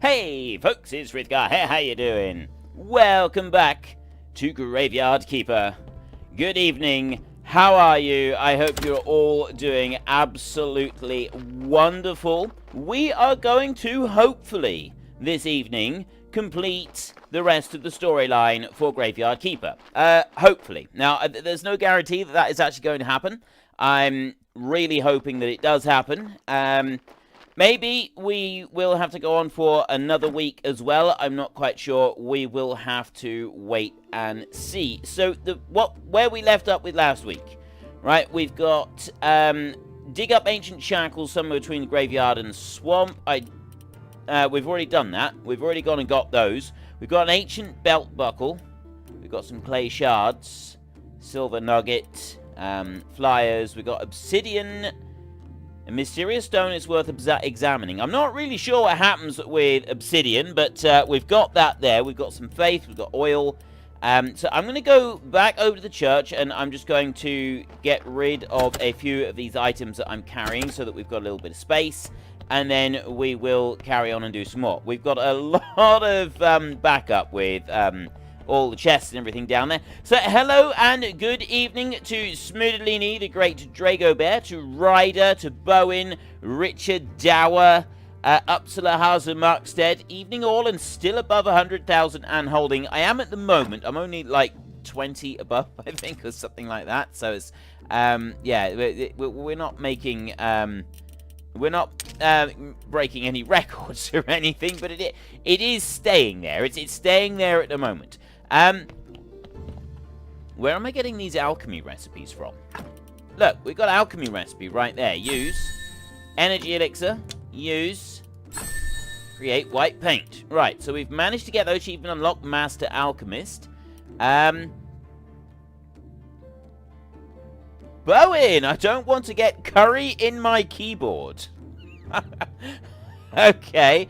Hey folks, it's Ridgar. Hey, how you doing? Welcome back to Graveyard Keeper. Good evening. How are you? I hope you're all doing absolutely wonderful. We are going to, hopefully, this evening, complete the rest of the storyline for Graveyard Keeper. Hopefully. Now, there's no guarantee that that is actually going to happen. I'm really hoping that it does happen. Maybe we will have to go on for another week as well. I'm not quite sure. We will have to wait and see. So where we left up with last week, right? We've got dig up ancient shackles somewhere between the graveyard and the swamp. We've already done that. We've already gone and got those. We've got an ancient belt buckle. We've got some clay shards, silver nugget, flyers. We've got obsidian. A mysterious stone is worth examining. I'm not really sure what happens with obsidian, but we've got that there. We've got some faith. We've got oil. So I'm going to go back over to the church, and I'm just going to get rid of a few of these items that I'm carrying so that we've got a little bit of space. And then we will carry on and do some more. We've got a lot of backup with all the chests and everything down there. So hello and good evening to Smoodalini, the great Drago Bear, to Ryder, to Bowen, Richard Dower, Uppsala Hauser Markstead. Evening all, and still above 100,000 and holding. I am at the moment. I'm only like 20 above, I think, or something like that. So it's, yeah, we're not making, we're not breaking any records or anything, but it is staying there. It's staying there at the moment. Where am I getting these alchemy recipes from? Look, we've got alchemy recipe right there. Use energy elixir. Use create white paint. Right, so we've managed to get those achievement unlock master alchemist. Bowen, I don't want to get curry in my keyboard. Okay.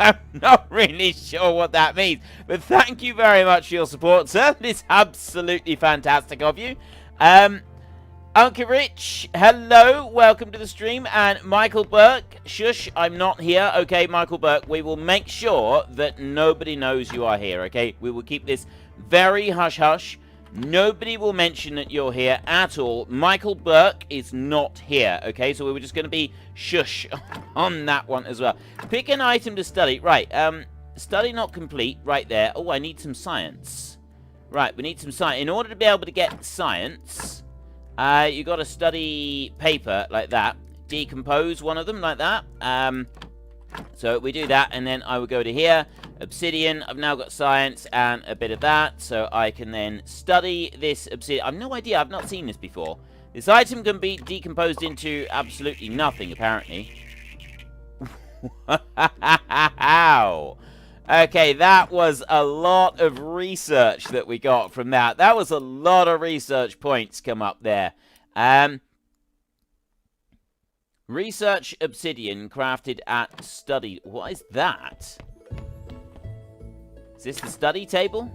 I'm not really sure what that means, but thank you very much for your support, sir. It's absolutely fantastic of you. Uncle Rich, hello, welcome to the stream, and Michael Burke, shush, I'm not here. Okay, Michael Burke, we will make sure that nobody knows you are here, okay? We will keep this very hush-hush. Nobody will mention that you're here at all. Michael Burke is not here, okay? So we were just going to be shush on that one as well. Pick an item to study. Right, study not complete, right there. Oh, I need some science. Right, we need some science. In order to be able to get science, you got to study paper like that. Decompose one of them like that. So we do that, and then I will go to here. Obsidian, I've now got science and a bit of that, so I can then study this obsidian. I've no idea, I've not seen this before. This item can be decomposed into absolutely nothing, apparently. Wow. Okay, that was a lot of research that we got from that. That was a lot of research points come up there. Research obsidian crafted at study. What is that? Is this the study table?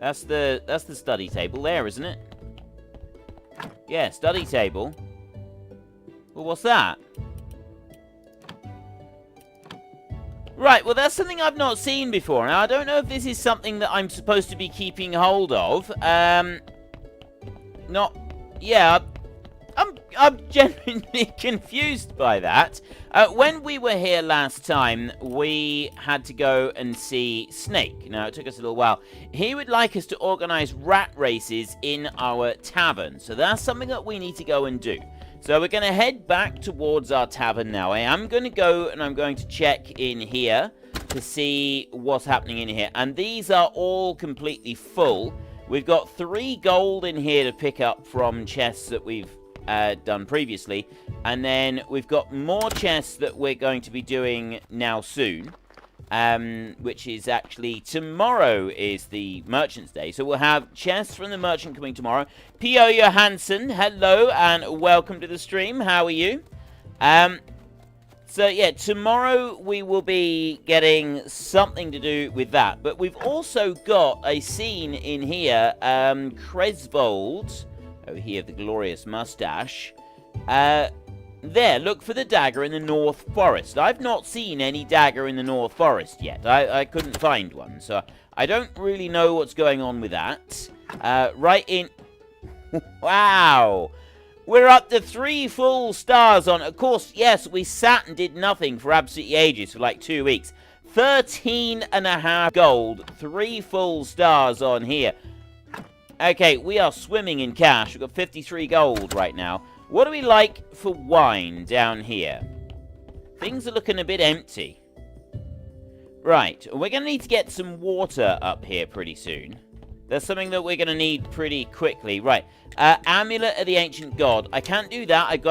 That's the study table there, isn't it? Yeah, study table. Well, what's that? Right, well, that's something I've not seen before. Now, I don't know if this is something that I'm supposed to be keeping hold of. Yeah, I'm genuinely confused by that. When we were here last time, we had to go and see Snake. Now, it took us a little while. He would like us to organize rat races in our tavern. So that's something that we need to go and do. So we're going to head back towards our tavern now. I am going to go and I'm going to check in here to see what's happening in here. And these are all completely full. We've got 3 gold in here to pick up from chests that we've done previously, and then we've got more chests that we're going to be doing now soon, which is actually tomorrow is the Merchant's Day, so we'll have chests from the Merchant coming tomorrow. P.O. Johansson, hello and welcome to the stream. How are you? So yeah, tomorrow we will be getting something to do with that, but we've also got a scene in here. Cresvold, oh, he of the glorious mustache, there, look for the dagger in the North Forest. I've not seen any dagger in the North Forest yet. I couldn't find one, so I don't really know what's going on with that. Right in... Wow! We're up to 3 full stars on... Of course, yes, we sat and did nothing for absolutely ages, for like 2 weeks. 13.5 gold, 3 full stars on here. Okay, we are swimming in cash. We've got 53 gold right now. What do we like for wine down here? Things are looking a bit empty. Right, we're going to need to get some water up here pretty soon. That's something that we're going to need pretty quickly. Right, Amulet of the Ancient God. I can't do that. I've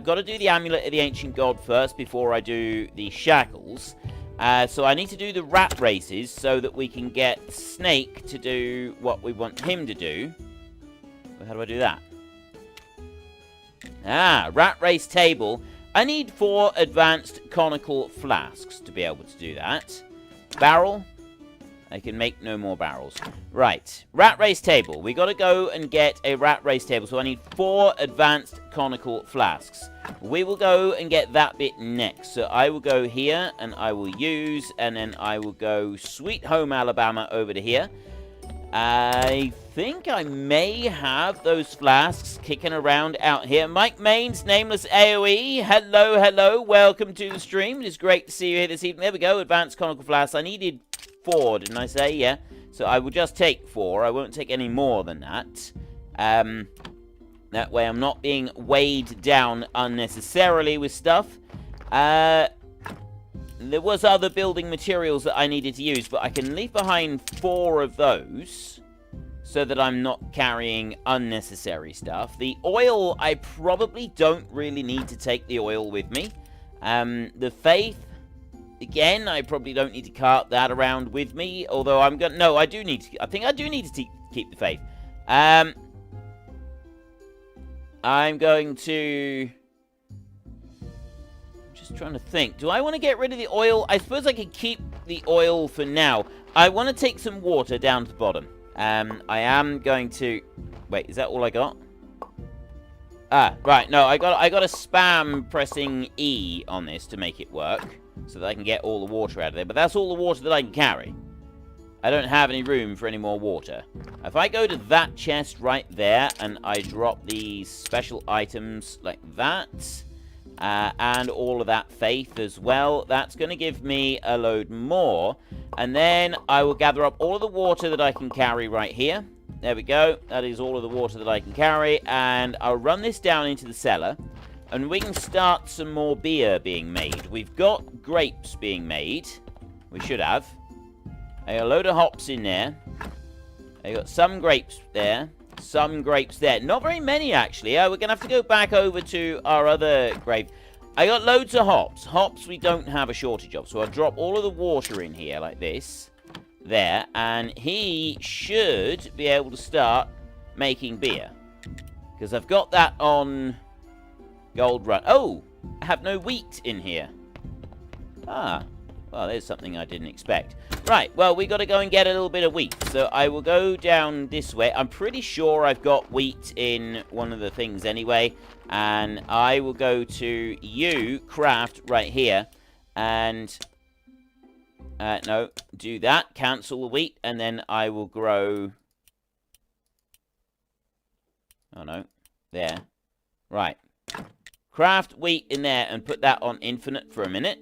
got to do the Amulet of the Ancient God first before I do the shackles. So I need to do the rat races so that we can get Snake to do what we want him to do. Well, how do I do that? Rat race table. I need 4 advanced conical flasks to be able to do that. Barrel. I can make no more barrels. Right. Rat race table. We got to go and get a rat race table. So I need 4 advanced conical flasks. We will go and get that bit next. So I will go here and I will use, and then I will go Sweet Home Alabama over to here. I think I may have those flasks kicking around out here. Mike Main's Nameless AoE. Hello, hello. Welcome to the stream. It is great to see you here this evening. There we go. Advanced conical flasks. I needed 4, didn't I say? Yeah. So I will just take 4. I won't take any more than that. That way I'm not being weighed down unnecessarily with stuff. There was other building materials that I needed to use, but I can leave behind 4 of those so that I'm not carrying unnecessary stuff. The oil, I probably don't really need to take the oil with me. The faith, again, I probably don't need to cart that around with me, although I'm going to... No, I do need to... I think I do need to keep the faith. I'm going to... Just trying to think. Do I want to get rid of the oil? I suppose I could keep the oil for now. I want to take some water down to the bottom. I am going to... Wait, is that all I got? Right. No, I got to spam pressing E on this to make it work, so that I can get all the water out of there. But that's all the water that I can carry. I don't have any room for any more water. If I go to that chest right there, and I drop these special items like that... and all of that faith as well. That's going to give me a load more. And then I will gather up all of the water that I can carry right here. There we go. That is all of the water that I can carry. And I'll run this down into the cellar. And we can start some more beer being made. We've got grapes being made. We should have. I got a load of hops in there. I got some grapes there. Some grapes there. Not very many, actually. We're going to have to go back over to our other grape. I got loads of hops. Hops we don't have a shortage of. So I'll drop all of the water in here like this. There. And he should be able to start making beer. Because I've got that on Gold Run. Oh! I have no wheat in here. Well, there's something I didn't expect. Right, well, we got to go and get a little bit of wheat. So I will go down this way. I'm pretty sure I've got wheat in one of the things anyway. And I will go to craft right here. And, no, do that. Cancel the wheat. And then I will grow... Oh, no. There. Right. Craft wheat in there and put that on infinite for a minute.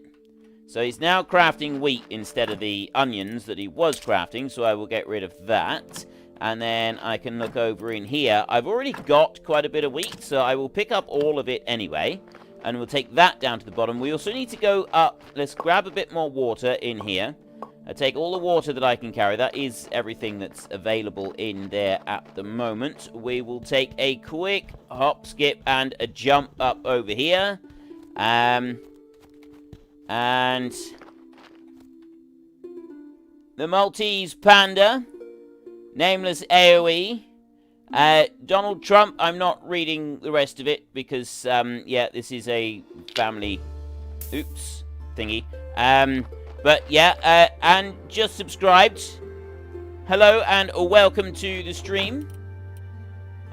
So he's now crafting wheat instead of the onions that he was crafting, so I will get rid of that. And then I can look over in here. I've already got quite a bit of wheat, so I will pick up all of it anyway. And we'll take that down to the bottom. We also need to go up. Let's grab a bit more water in here. I take all the water that I can carry. That is everything that's available in there at the moment. We will take a quick hop, skip, and a jump up over here. And the Maltese Panda, Nameless AoE, Donald Trump. I'm not reading the rest of it because, yeah, this is a family, oops, thingy. But yeah, and just subscribed. Hello and welcome to the stream.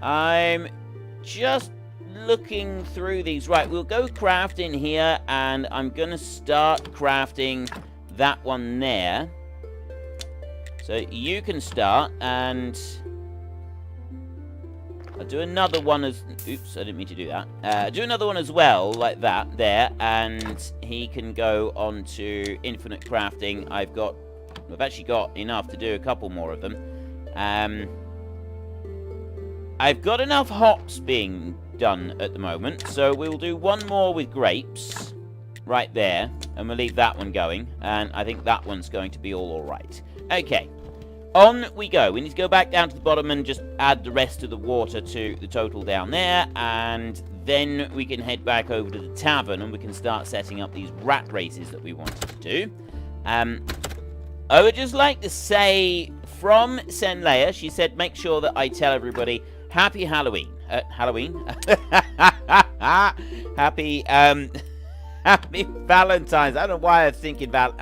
I'm just looking through these. Right, we'll go craft in here, and I'm going to start crafting that one there. So you can start, and I'll do another one as... Oops, I didn't mean to do that. Do another one as well, like that, there, and he can go on to infinite crafting. I've actually got enough to do a couple more of them. I've got enough hops being done at the moment, so we'll do one more with grapes right there, and we'll leave that one going, and I think that one's going to be all right. Okay, on we go. We need to go back down to the bottom and just add the rest of the water to the total down there, and then we can head back over to the tavern, and we can start setting up these rat races that we wanted to do. I would just like to say, from Senleia, she said, make sure that I tell everybody Happy Halloween. Halloween? Happy Valentine's. I don't know why I'm thinking about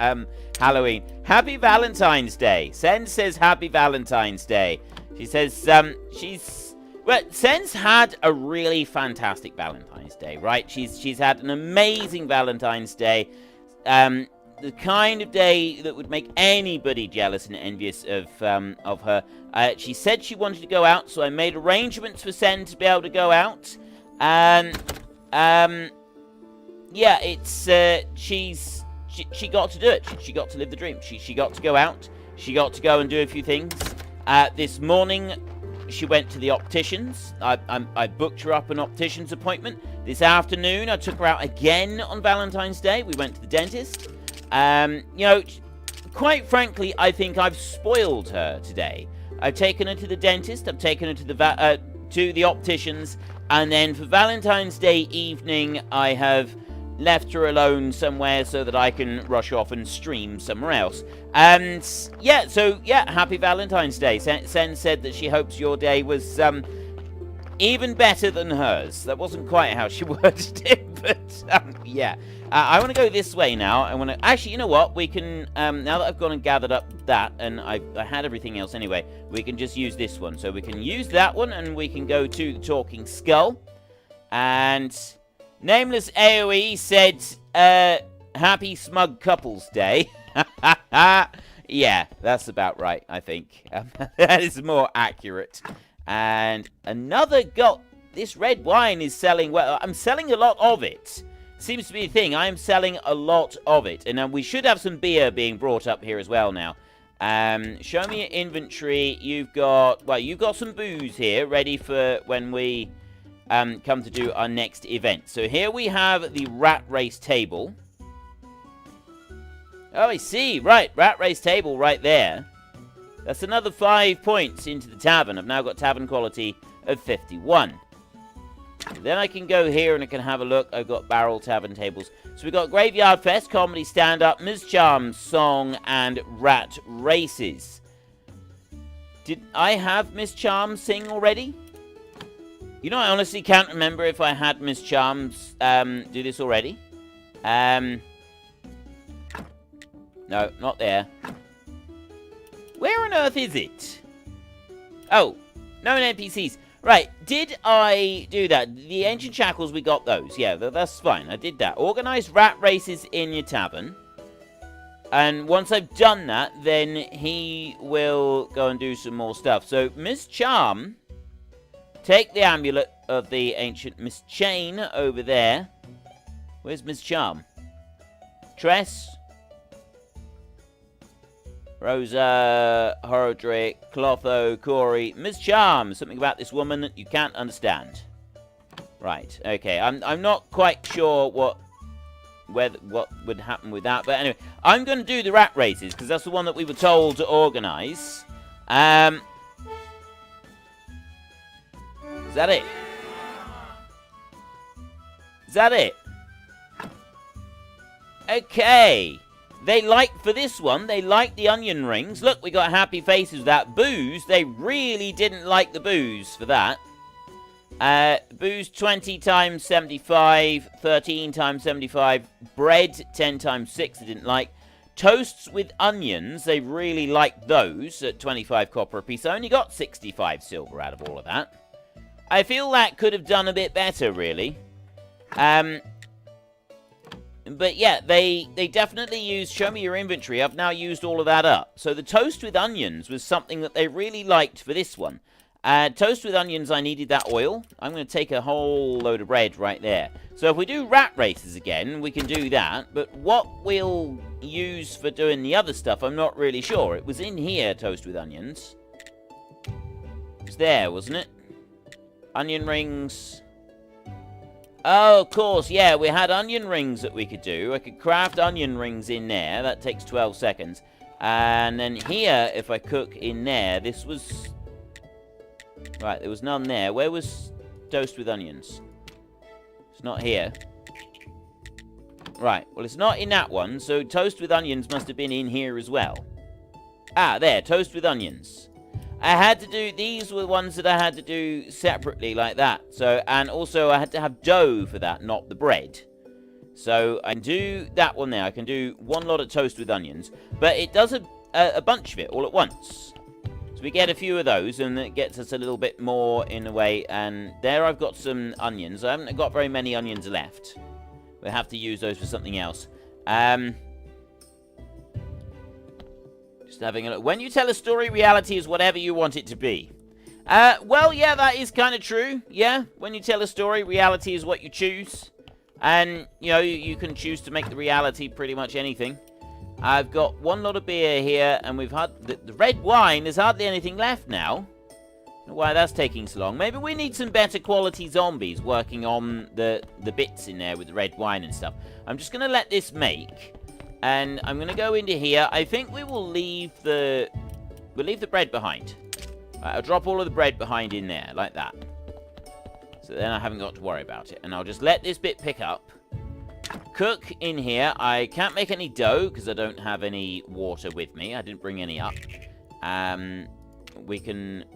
Halloween. Happy Valentine's Day. Sen says Happy Valentine's Day. She says well, Sen's had a really fantastic Valentine's Day, right? She's had an amazing Valentine's Day. The kind of day that would make anybody jealous and envious of her. She said she wanted to go out, so I made arrangements for Sen to be able to go out. And yeah, it's she got to do it. She got to live the dream. She got to go out. She got to go and do a few things. This morning, she went to the opticians. I booked her up an optician's appointment. This afternoon, I took her out again on Valentine's Day. We went to the dentist. You know, quite frankly, I think I've spoiled her today. I've taken her to the dentist. I've taken her to the opticians, and then for Valentine's Day evening, I have left her alone somewhere so that I can rush off and stream somewhere else. And yeah, so yeah, happy Valentine's Day. Sen said that she hopes your day was even better than hers. That wasn't quite how she worded it, but yeah. I want to go this way now. I want to... Actually, you know what? We can... now that I've gone and gathered up that, and I had everything else anyway, we can just use this one. So we can use that one, and we can go to the Talking Skull. And Nameless AoE said, Happy Smug Couples Day. Yeah, that's about right, I think. That is more accurate. And another gold... This red wine is selling well. I'm selling a lot of it. Seems to be a thing. I am selling a lot of it. And we should have some beer being brought up here as well now. Show me your inventory. You've got some booze here ready for when we come to do our next event. So here we have the rat race table. Oh, I see. Right, rat race table right there. That's another 5 points into the tavern. I've now got tavern quality of 51. Then I can go here and I can have a look. I've got barrel tavern tables. So we've got Graveyard Fest, Comedy Stand-Up, Ms. Charm's Song, and Rat Races. Did I have Miss Charms sing already? You know, I honestly can't remember if I had Miss Charms do this already. No, not there. Where on earth is it? Oh, no NPCs. Right, did I do that? The Ancient Shackles, we got those. Yeah, that's fine. I did that. Organize rat races in your tavern. And once I've done that, then he will go and do some more stuff. So, Miss Charm, take the amulet of the Ancient Miss Chain over there. Where's Miss Charm? Tress. Rosa, Horodric, Clotho, Corey, Ms. Charm. Something about this woman that you can't understand. Right, okay. I'm not quite sure what would happen with that. But anyway, I'm going to do the rat races, because that's the one that we were told to organise. Is that it? Is that it? Okay. For this one, they like the onion rings. Look, we got happy faces with that. Booze, they really didn't like the booze for that. Booze 20 times 75, 13 times 75. Bread 10 times 6 they didn't like. Toasts with onions, they really liked those at 25 copper a piece. I only got 65 silver out of all of that. I feel that could have done a bit better, really. But yeah, they definitely used show me your inventory. I've now used all of that up. So the toast with onions was something that they really liked for this one. Toast with onions, I needed that oil. I'm going to take a whole load of bread right there. So if we do rat races again, we can do that. But what we'll use for doing the other stuff, I'm not really sure. It was in here, toast with onions. It was there, wasn't it? Onion rings. Oh, of course, yeah, we had onion rings that we could do. I could craft onion rings in there. That takes 12 seconds. And then here, if I cook in there, this was... Right, there was none there. Where was toast with onions? It's not here. Right, well, it's not in that one, so toast with onions must have been in here as well. Ah, there, toast with onions. I had to do, these were the ones that I had to do separately like that. So, and also I had to have dough for that, not the bread. So I can do that one there. I can do one lot of toast with onions. But it does a bunch of it all at once. So we get a few of those and it gets us a little bit more in a way. And there I've got some onions. I haven't got very many onions left. We'll have to use those for something else. Just having a look. When you tell a story, reality is whatever you want it to be. Well, yeah, that is kind of true. Yeah, when you tell a story, reality is what you choose. And, you know, you can choose to make the reality pretty much anything. I've got one lot of beer here, and we've had the red wine. There's hardly anything left now. I don't know why that's taking so long. Maybe we need some better quality zombies working on the bits in there with the red wine and stuff. I'm just going to let this make... And I'm going to go into here. I think we will leave the bread behind. I'll drop all of the bread behind in there, like that. So then I haven't got to worry about it. And I'll just let this bit pick up. Cook in here. I can't make any dough because I don't have any water with me. I didn't bring any up. We can...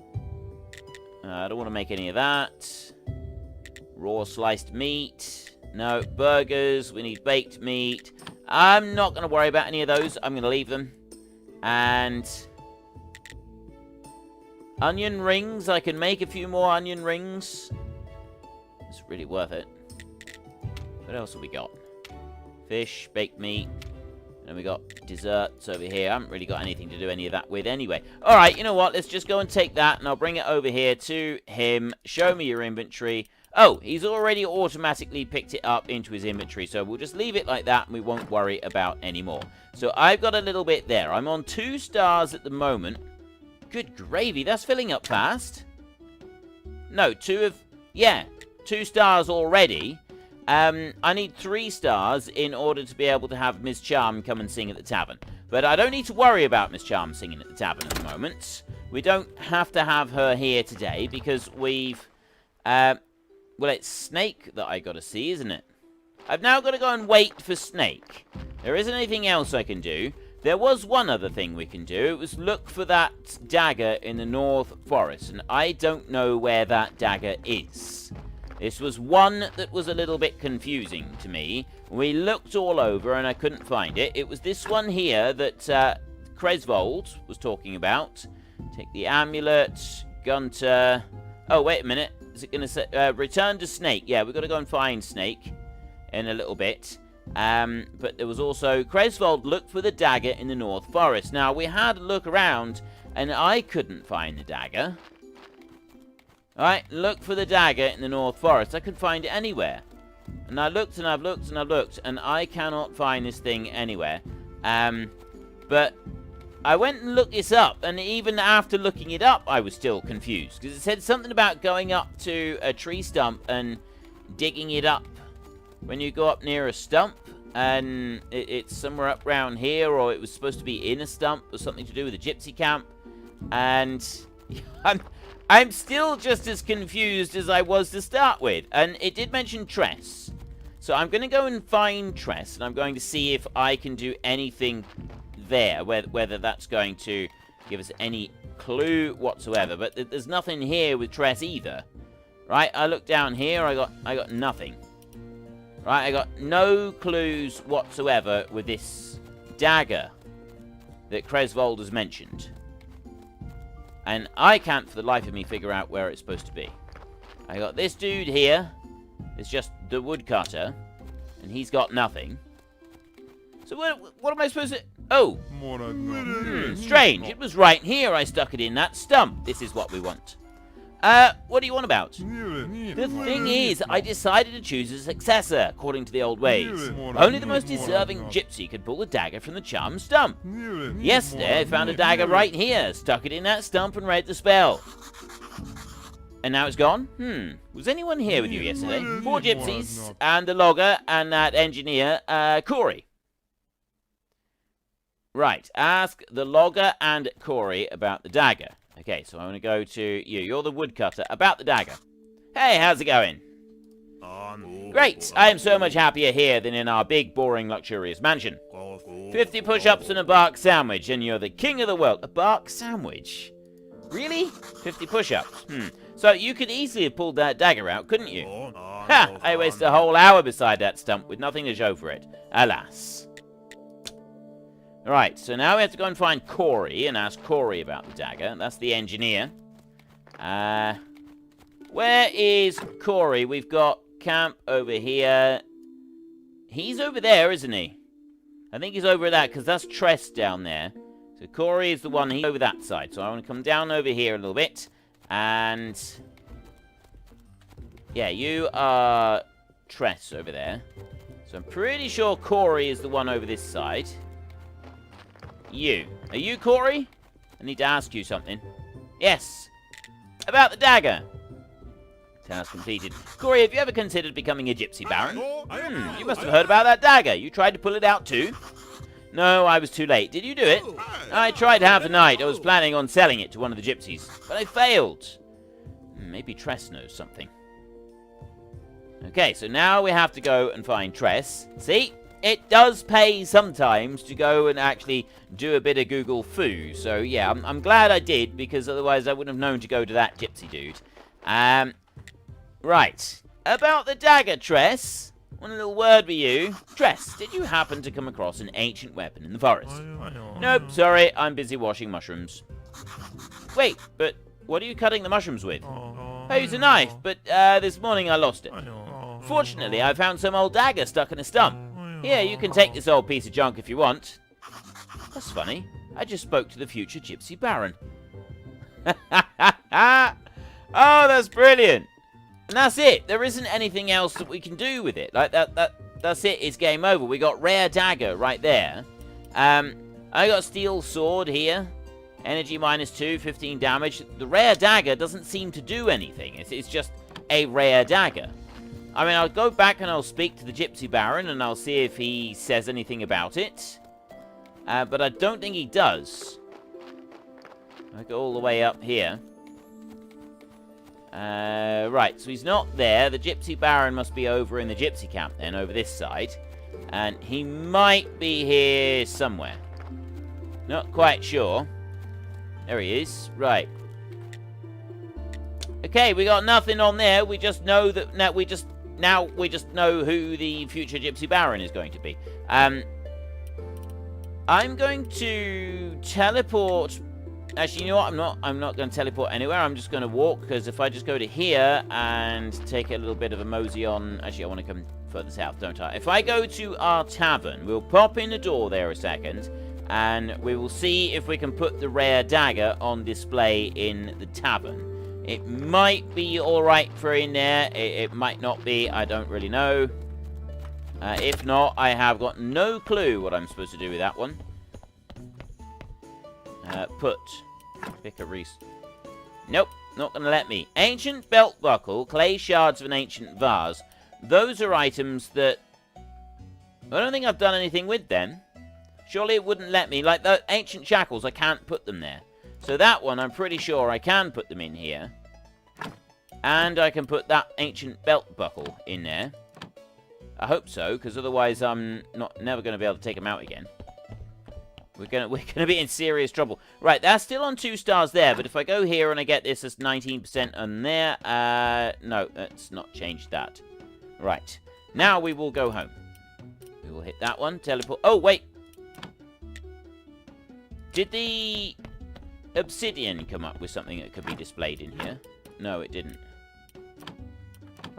I don't want to make any of that. Raw sliced meat. No, burgers. We need baked meat. I'm not going to worry about any of those. I'm going to leave them. And onion rings. I can make a few more onion rings. It's really worth it. What else have we got? Fish, baked meat. And then we got desserts over here. I haven't really got anything to do any of that with anyway. Alright, you know what? Let's just go and take that. And I'll bring it over here to him. Show me your inventory. Oh, he's already automatically picked it up into his inventory, so we'll just leave it like that and we won't worry about anymore. So I've got a little bit there. I'm on 2 stars at the moment. Good gravy, that's filling up fast. No, 2 stars already. I need 3 stars in order to be able to have Miss Charm come and sing at the tavern. But I don't need to worry about Miss Charm singing at the tavern at the moment. We don't have to have her here today because we've... well, it's Snake that I got to see, isn't it? I've now got to go and wait for Snake. There isn't anything else I can do. There was one other thing we can do. It was look for that dagger in the North Forest. And I don't know where that dagger is. This was one that was a little bit confusing to me. We looked all over and I couldn't find it. It was this one here that Cresvold was talking about. Take the amulet, Gunter. Oh, wait a minute. Is it going to say, return to Snake? Yeah, we've got to go and find Snake in a little bit. But there was also, Cresvold looked for the dagger in the North Forest. Now, we had a look around, and I couldn't find the dagger. Alright, look for the dagger in the North Forest. I couldn't find it anywhere. And I looked, and I've looked, and I've looked, and I cannot find this thing anywhere. But... I went and looked this up, and even after looking it up, I was still confused. Because it said something about going up to a tree stump and digging it up when you go up near a stump. And it's somewhere up around here, or it was supposed to be in a stump, or something to do with a gypsy camp. And I'm still just as confused as I was to start with. And it did mention Tress. So I'm going to go and find Tress, and I'm going to see if I can do anything there, whether that's going to give us any clue whatsoever. But there's nothing here with Tress either. Right, I look down here, I got nothing. Right, I got no clues whatsoever with this dagger that Cresvold has mentioned. And I can't for the life of me figure out where it's supposed to be. I got this dude here. It's just the woodcutter. And he's got nothing. So what am I supposed to... Oh. Strange. It was right here I stuck it in that stump. This is what we want. What do you want about? The thing is, I decided to choose a successor, according to the old ways. Only the most deserving gypsy could pull the dagger from the charmed stump. Yesterday, I found a dagger right here, stuck it in that stump and read the spell. And now it's gone? Was anyone here with you yesterday? 4 gypsies, and the logger, and that engineer, Corey. Right, ask the logger and Corey about the dagger. Okay, so I'm going to go to you. You're the woodcutter. About the dagger. Hey, how's it going? Great. I am so much happier here than in our big, boring, luxurious mansion. 50 push-ups and a bark sandwich, and you're the king of the world. A bark sandwich? Really? 50 push-ups? So you could easily have pulled that dagger out, couldn't you? Ha! I wasted a whole hour beside that stump with nothing to show for it. Alas. Right, so now we have to go and find Corey and ask Corey about the dagger. That's the engineer. Where is Corey? We've got camp over here. He's over there, isn't he? I think he's over that, because that's Tress down there. So Corey is the one, he's over that side. So I want to come down over here a little bit. And... yeah, you are Tress over there. So I'm pretty sure Corey is the one over this side. You. Are you Corey? I need to ask you something. Yes. About the dagger. Task completed. Corey, have you ever considered becoming a gypsy baron? You must have heard about that dagger. You tried to pull it out too? No, I was too late. Did you do it? I tried half the night. I was planning on selling it to one of the gypsies, but I failed. Maybe Tress knows something. Okay, so now we have to go and find Tress. See? It does pay sometimes to go and actually do a bit of Google foo. So, yeah, I'm glad I did, because otherwise I wouldn't have known to go to that gypsy dude. Right. About the dagger, Tress. One little word with you. Tress, did you happen to come across an ancient weapon in the forest? Nope, sorry, I'm busy washing mushrooms. Wait, but what are you cutting the mushrooms with? I use a knife, but this morning I lost it. Fortunately, I found some old dagger stuck in a stump. Here, you can take this old piece of junk if you want. That's funny. I just spoke to the future gypsy baron. Oh, that's brilliant. And that's it. There isn't anything else that we can do with it. Like, that's it. It's game over. We got rare dagger right there. I got steel sword here. Energy -2, 15 damage. The rare dagger doesn't seem to do anything. It's just a rare dagger. I mean, I'll go back and I'll speak to the Gypsy Baron and I'll see if he says anything about it. But I don't think he does. I go all the way up here. Right, so he's not there. The Gypsy Baron must be over in the Gypsy camp then, over this side. And he might be here somewhere. Not quite sure. There he is. Right. Okay, we got nothing on there. We just know that now we just know who the future Gypsy Baron is going to be. I'm going to teleport. Actually, you know what? I'm not going to teleport anywhere. I'm just going to walk, because if I just go to here and take a little bit of a mosey on. Actually, I want to come further south, don't I? If I go to our tavern, we'll pop in the door there a second, and we will see if we can put the rare dagger on display in the tavern. It might be alright for in there. It might not be. I don't really know. If not, I have got no clue what I'm supposed to do with that one. Pick a Nope, not going to let me. Ancient belt buckle, clay shards of an ancient vase. Those are items that I don't think I've done anything with them. Surely it wouldn't let me. Like the ancient shackles, I can't put them there. So that one, I'm pretty sure I can put them in here. And I can put that ancient belt buckle in there. I hope so, because otherwise I'm never going to be able to take them out again. We're gonna be in serious trouble. Right, that's still on 2 stars there, but if I go here and I get this as 19% on there, no, let's not change that. Right, now we will go home. We will hit that one, teleport. Oh, wait. Did the obsidian come up with something that could be displayed in here? No, it didn't.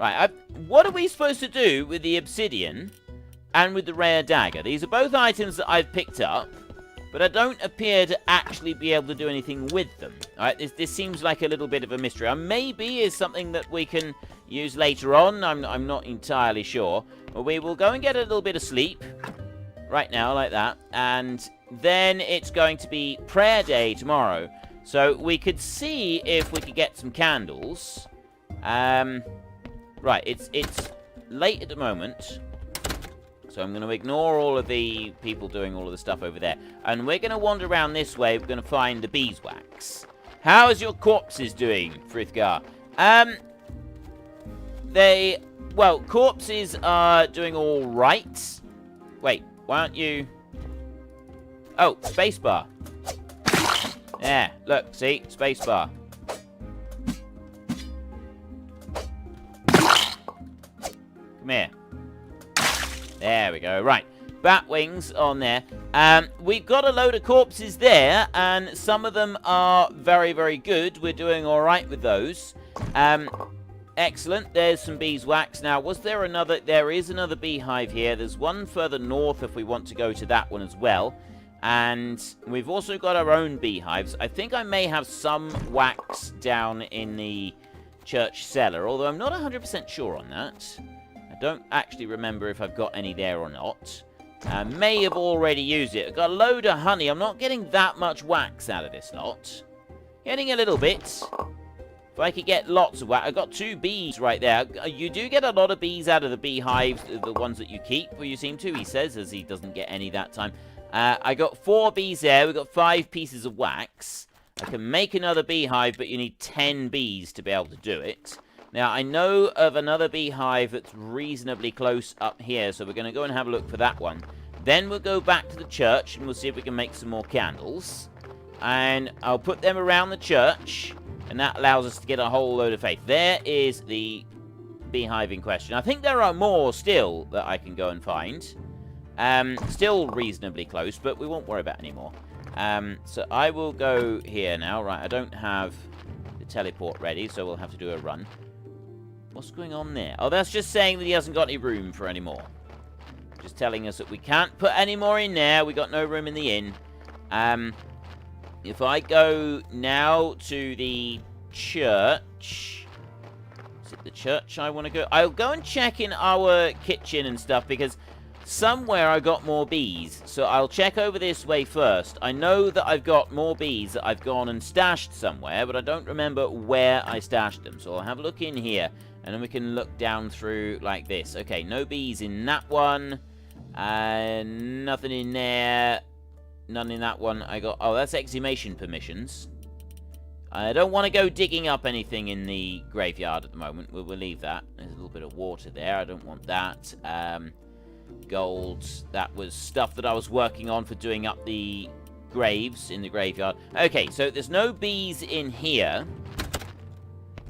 Right, what are we supposed to do with the obsidian and with the rare dagger? These are both items that I've picked up, but I don't appear to actually be able to do anything with them. Alright, this seems like a little bit of a mystery. Maybe it's something that we can use later on. I'm not entirely sure. But we will go and get a little bit of sleep right now, like that. And then it's going to be prayer day tomorrow. So we could see if we could get some candles. Right, it's late at the moment. So I'm going to ignore all of the people doing all of the stuff over there. And we're going to wander around this way. We're going to find the beeswax. How's your corpses doing, Frithgar? Well, corpses are doing all right. Wait, why aren't you... Oh, spacebar. Yeah, look, see? Spacebar. Come here. There we go. Right. Bat wings on there. We've got a load of corpses there, and some of them are very, very good. We're doing all right with those. Excellent. There's some beeswax. Now, was there another... There is another beehive here. There's one further north if we want to go to that one as well. And we've also got our own beehives. I think I may have some wax down in the church cellar, although I'm not 100% sure on that. I don't actually remember if I've got any there or not. I may have already used it. I've got a load of honey. I'm not getting that much wax out of this lot. Getting a little bit. If I could get lots of wax. I've got 2 bees right there. You do get a lot of bees out of the beehives, the ones that you keep, or you seem to, he says, as he doesn't get any that time. I got 4 bees there. We've got 5 pieces of wax. I can make another beehive, but you need 10 bees to be able to do it. Now, I know of another beehive that's reasonably close up here, so we're going to go and have a look for that one. Then we'll go back to the church, and we'll see if we can make some more candles. And I'll put them around the church, and that allows us to get a whole load of faith. There is the beehive in question. I think there are more still that I can go and find. Still reasonably close, but we won't worry about any more. So I will go here now. Right, I don't have the teleport ready, so we'll have to do a run. What's going on there? Oh, that's just saying that he hasn't got any room for any more. Just telling us that we can't put any more in there. We got no room in the inn. If I go now to the church... Is it the church I want to go? I'll go and check in our kitchen and stuff, because somewhere I got more bees. So I'll check over this way first. I know that I've got more bees that I've gone and stashed somewhere, but I don't remember where I stashed them. So I'll have a look in here, and then we can look down through like this. Okay, no bees in that one. Nothing in there. None in that one. I got... Oh, that's exhumation permissions. I don't want to go digging up anything in the graveyard at the moment. We'll leave that. There's a little bit of water there. I don't want that. Gold. That was stuff that I was working on for doing up the graves in the graveyard. Okay, so there's no bees in here.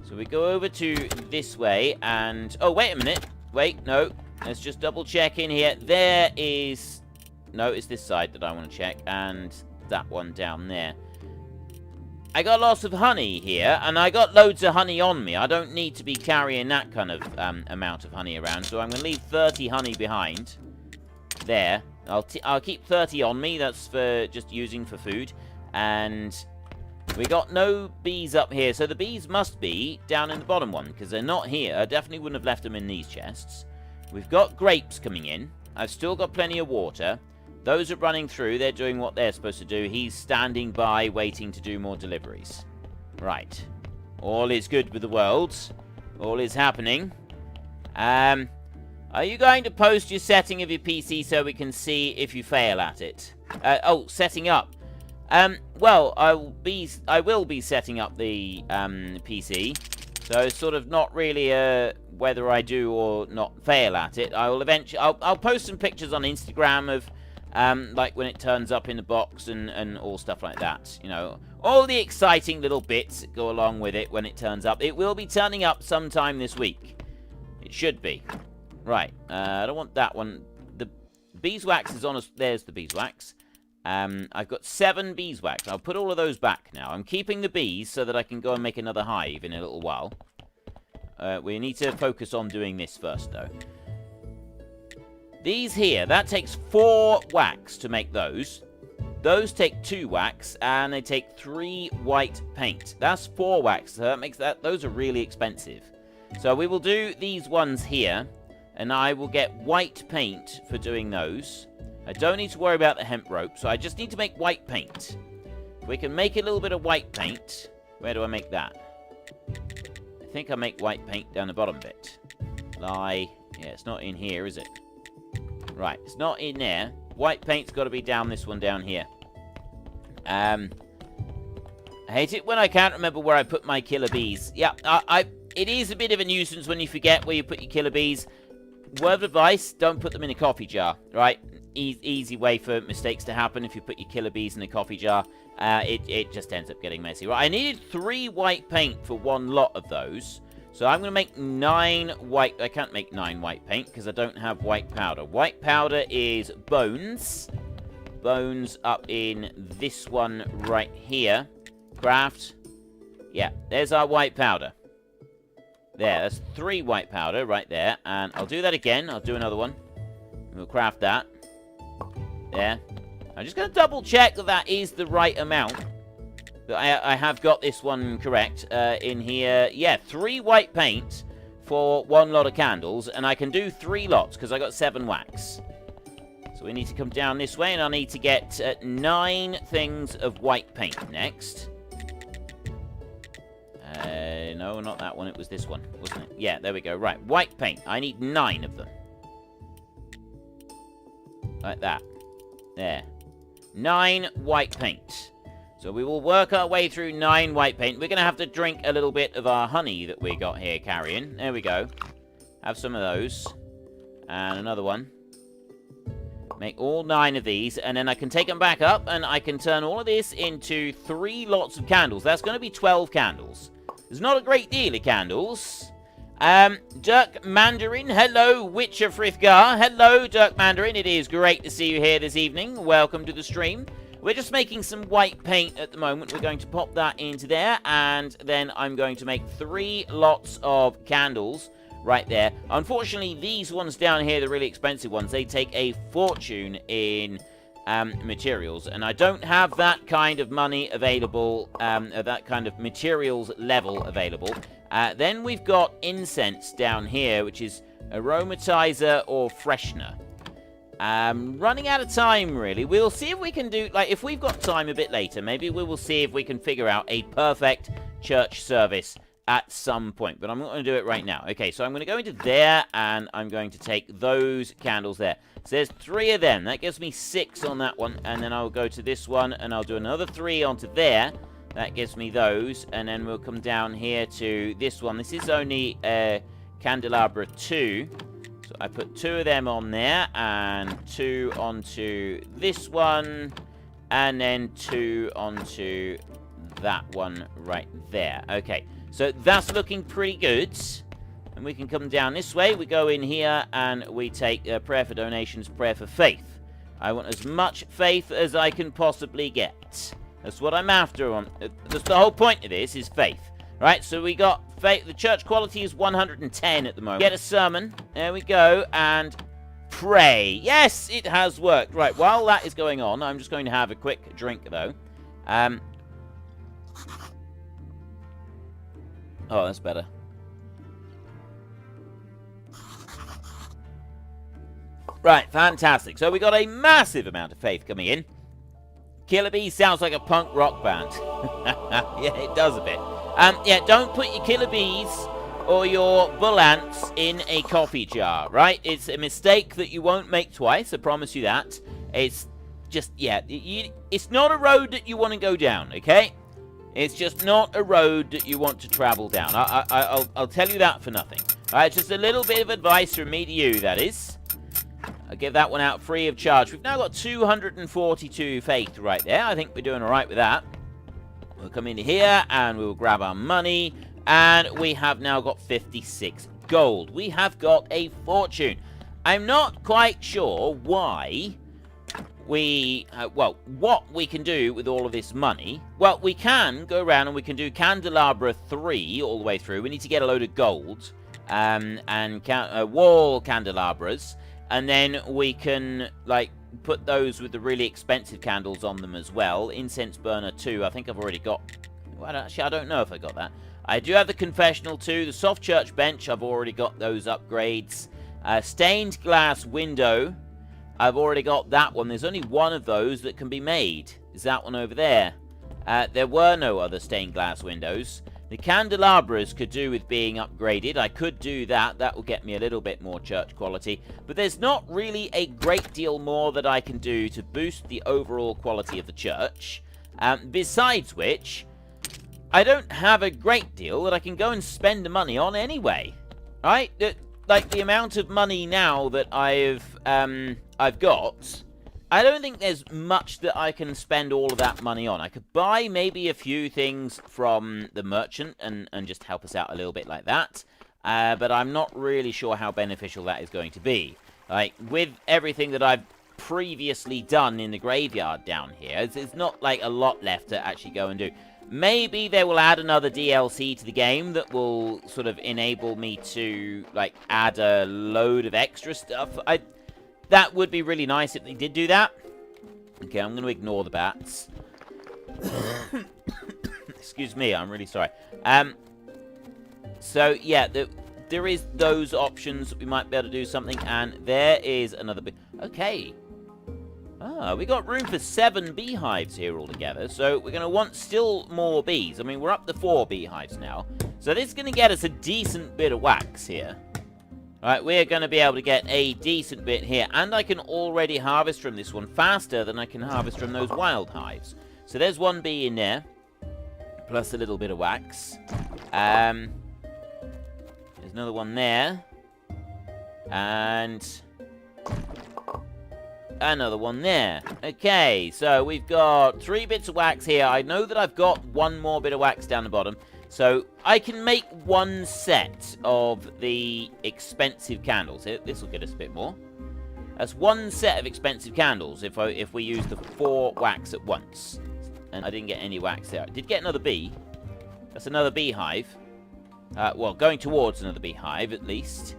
So we go over to this way and... Oh, wait a minute. Wait, no. Let's just double check in here. There is... No, it's this side that I want to check. And that one down there. I got lots of honey here. And I got loads of honey on me. I don't need to be carrying that kind of amount of honey around. So I'm going to leave 30 honey behind. There. I'll keep 30 on me. That's for just using for food. And we got no bees up here. So the bees must be down in the bottom one. Because they're not here. I definitely wouldn't have left them in these chests. We've got grapes coming in. I've still got plenty of water. Those are running through. They're doing what they're supposed to do. He's standing by, waiting to do more deliveries. Right. All is good with the world. All is happening. Are you going to post your setting of your PC so we can see if you fail at it? Oh, setting up. Well, I will be setting up the PC. So it's sort of not really whether I do or not fail at it. I will eventually... I'll post some pictures on Instagram of like when it turns up in the box and all stuff like that. You know, all the exciting little bits that go along with it when it turns up. It will be turning up sometime this week. It should be. Right. I don't want that one. The beeswax is on us. There's the beeswax. I've got 7 beeswax. I'll put all of those back now. I'm keeping the bees so that I can go and make another hive in a little while. We need to focus on doing this first, though. These here, that takes 4 wax to make those. Those take 2 wax, and they take 3 white paint. That's 4 wax, so that makes that... Those are really expensive. So we will do these ones here, and I will get white paint for doing those. I don't need to worry about the hemp rope, so I just need to make white paint. If we can make a little bit of white paint... Where do I make that? I think I make white paint down the bottom bit. Lie. Yeah, it's not in here, is it? Right, it's not in there. White paint's got to be down this one down here. I hate it when I can't remember where I put my killer bees. Yeah, it is a bit of a nuisance when you forget where you put your killer bees. Word of advice, don't put them in a coffee jar, right? Easy way for mistakes to happen if you put your killer bees in a coffee jar. It just ends up getting messy. Right, I needed 3 white paint for 1 lot of those. So I'm going to make 9 white... I can't make 9 white paint because I don't have white powder. White powder is bones. Bones up in this one right here. Craft. Yeah, there's our white powder. There, that's 3 white powder right there. And I'll do that again. I'll do another one. We'll craft that. There. I'm just going to double check that that is the right amount. That I have got this one correct in here. Yeah, 3 white paint for 1 lot of candles. And I can do 3 lots because I got 7 wax. So we need to come down this way. And I need to get 9 things of white paint next. No, not that one. It was this one, wasn't it? Yeah, there we go. Right, white paint. I need 9 of them. Like that. There. 9 white paint. So we will work our way through 9 white paint. We're going to have to drink a little bit of our honey that we got here carrying. There we go. Have some of those. And another one. Make all 9 of these. And then I can take them back up. And I can turn all of this into 3 lots of candles. That's going to be 12 candles. There's not a great deal of candles. Dirk Mandarin. Hello, Witcher Frithgar. Hello, Dirk Mandarin. It is great to see you here this evening. Welcome to the stream. We're just making some white paint at the moment. We're going to pop that into there. And then I'm going to make 3 lots of candles right there. Unfortunately, these ones down here, the really expensive ones, they take a fortune in materials. And I don't have that kind of money available, that kind of materials level available. Then we've got incense down here, which is aromatizer or freshener. Running out of time, really. We'll see if we can do, like, if we've got time a bit later, maybe we will see if we can figure out a perfect church service at some point. But I'm not going to do it right now. Okay, so I'm going to go into there, and I'm going to take those candles there. So there's 3 of them. That gives me 6 on that one. And then I'll go to this one, and I'll do another 3 onto there. That gives me those. And then we'll come down here to this one. This is only candelabra 2. So I put 2 of them on there, and 2 onto this one, and then 2 onto that one right there. Okay, so that's looking pretty good. And we can come down this way. We go in here, and we take prayer for donations, prayer for faith. I want as much faith as I can possibly get. That's what I'm after. That's the whole point of this, is faith. Right, so we got faith. The church quality is 110 at the moment. Get a sermon. There we go. And pray. Yes, it has worked. Right, while that is going on, I'm just going to have a quick drink, though. Oh, that's better. Right, fantastic. So we got a massive amount of faith coming in. Killer Bees sounds like a punk rock band. Yeah, it does a bit. Yeah, don't put your killer bees or your bull ants in a coffee jar, right? It's a mistake that you won't make twice, I promise you that. It's just, yeah, it's not a road that you want to go down, okay? It's just not a road that you want to travel down. I'll tell you that for nothing. All right, just a little bit of advice from me to you, that is. I'll give that one out free of charge. We've now got 242 faith right there. I think we're doing all right with that. We'll come in here, and we'll grab our money, and we have now got 56 gold. We have got a fortune. I'm not quite sure why well, what we can do with all of this money, well, we can go around and we can do candelabra 3 all the way through. We need to get a load of gold and wall candelabras, and then we can, like, put those with the really expensive candles on them as well. Incense burner 2, I think I've already got. Well, actually, I don't know if I got that. I do have the confessional 2, the soft church bench, I've already got those upgrades. Stained glass window, I've already got that one. There's only one of those that can be made. Is that one over there? There were no other stained glass windows. The candelabras could do with being upgraded. I could do that. That will get me a little bit more church quality. But there's not really a great deal more that I can do to boost the overall quality of the church. Besides which, I don't have a great deal that I can go and spend the money on anyway. Right? Like, the amount of money now that I've got, I don't think there's much that I can spend all of that money on. I could buy maybe a few things from the merchant and just help us out a little bit like that. But I'm not really sure how beneficial that is going to be. Like, with everything that I've previously done in the graveyard down here, there's not, like, a lot left to actually go and do. Maybe they will add another DLC to the game that will sort of enable me to, like, add a load of extra stuff. That would be really nice if they did do that. Okay, I'm going to ignore the bats. Excuse me, I'm really sorry. So, yeah, there is those options that we might be able to do something. And there is another bit. Okay. Ah, we got room for 7 beehives here altogether. So, we're going to want still more bees. I mean, we're up to 4 beehives now. So, this is going to get us a decent bit of wax here. Alright, we're going to be able to get a decent bit here. And I can already harvest from this one faster than I can harvest from those wild hives. So there's 1 bee in there. Plus a little bit of wax. There's another one there. And another one there. Okay, so we've got 3 bits of wax here. I know that I've got 1 more bit of wax down the bottom. So, I can make 1 set of the expensive candles. This will get us a bit more. That's 1 set of expensive candles if we use the 4 wax at once. And I didn't get any wax there. I did get another bee. That's another beehive. Well, going towards another beehive, at least.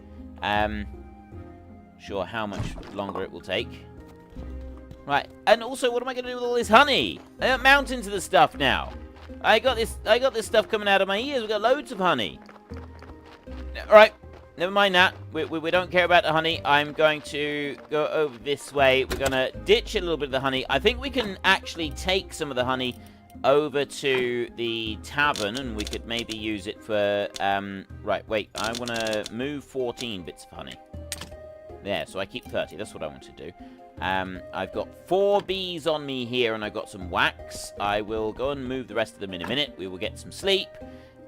Sure how much longer it will take. Right, and also, what am I going to do with all this honey? I got mountains of the stuff now. I got this stuff coming out of my ears. We've got loads of honey. Alright, never mind that. We don't care about the honey. I'm going to go over this way. We're going to ditch a little bit of the honey. I think we can actually take some of the honey over to the tavern, and we could maybe use it for... right, wait. I want to move 14 bits of honey. There, so I keep 30. That's what I want to do. I've got 4 bees on me here, and I've got some wax. I will go and move the rest of them in a minute. We will get some sleep.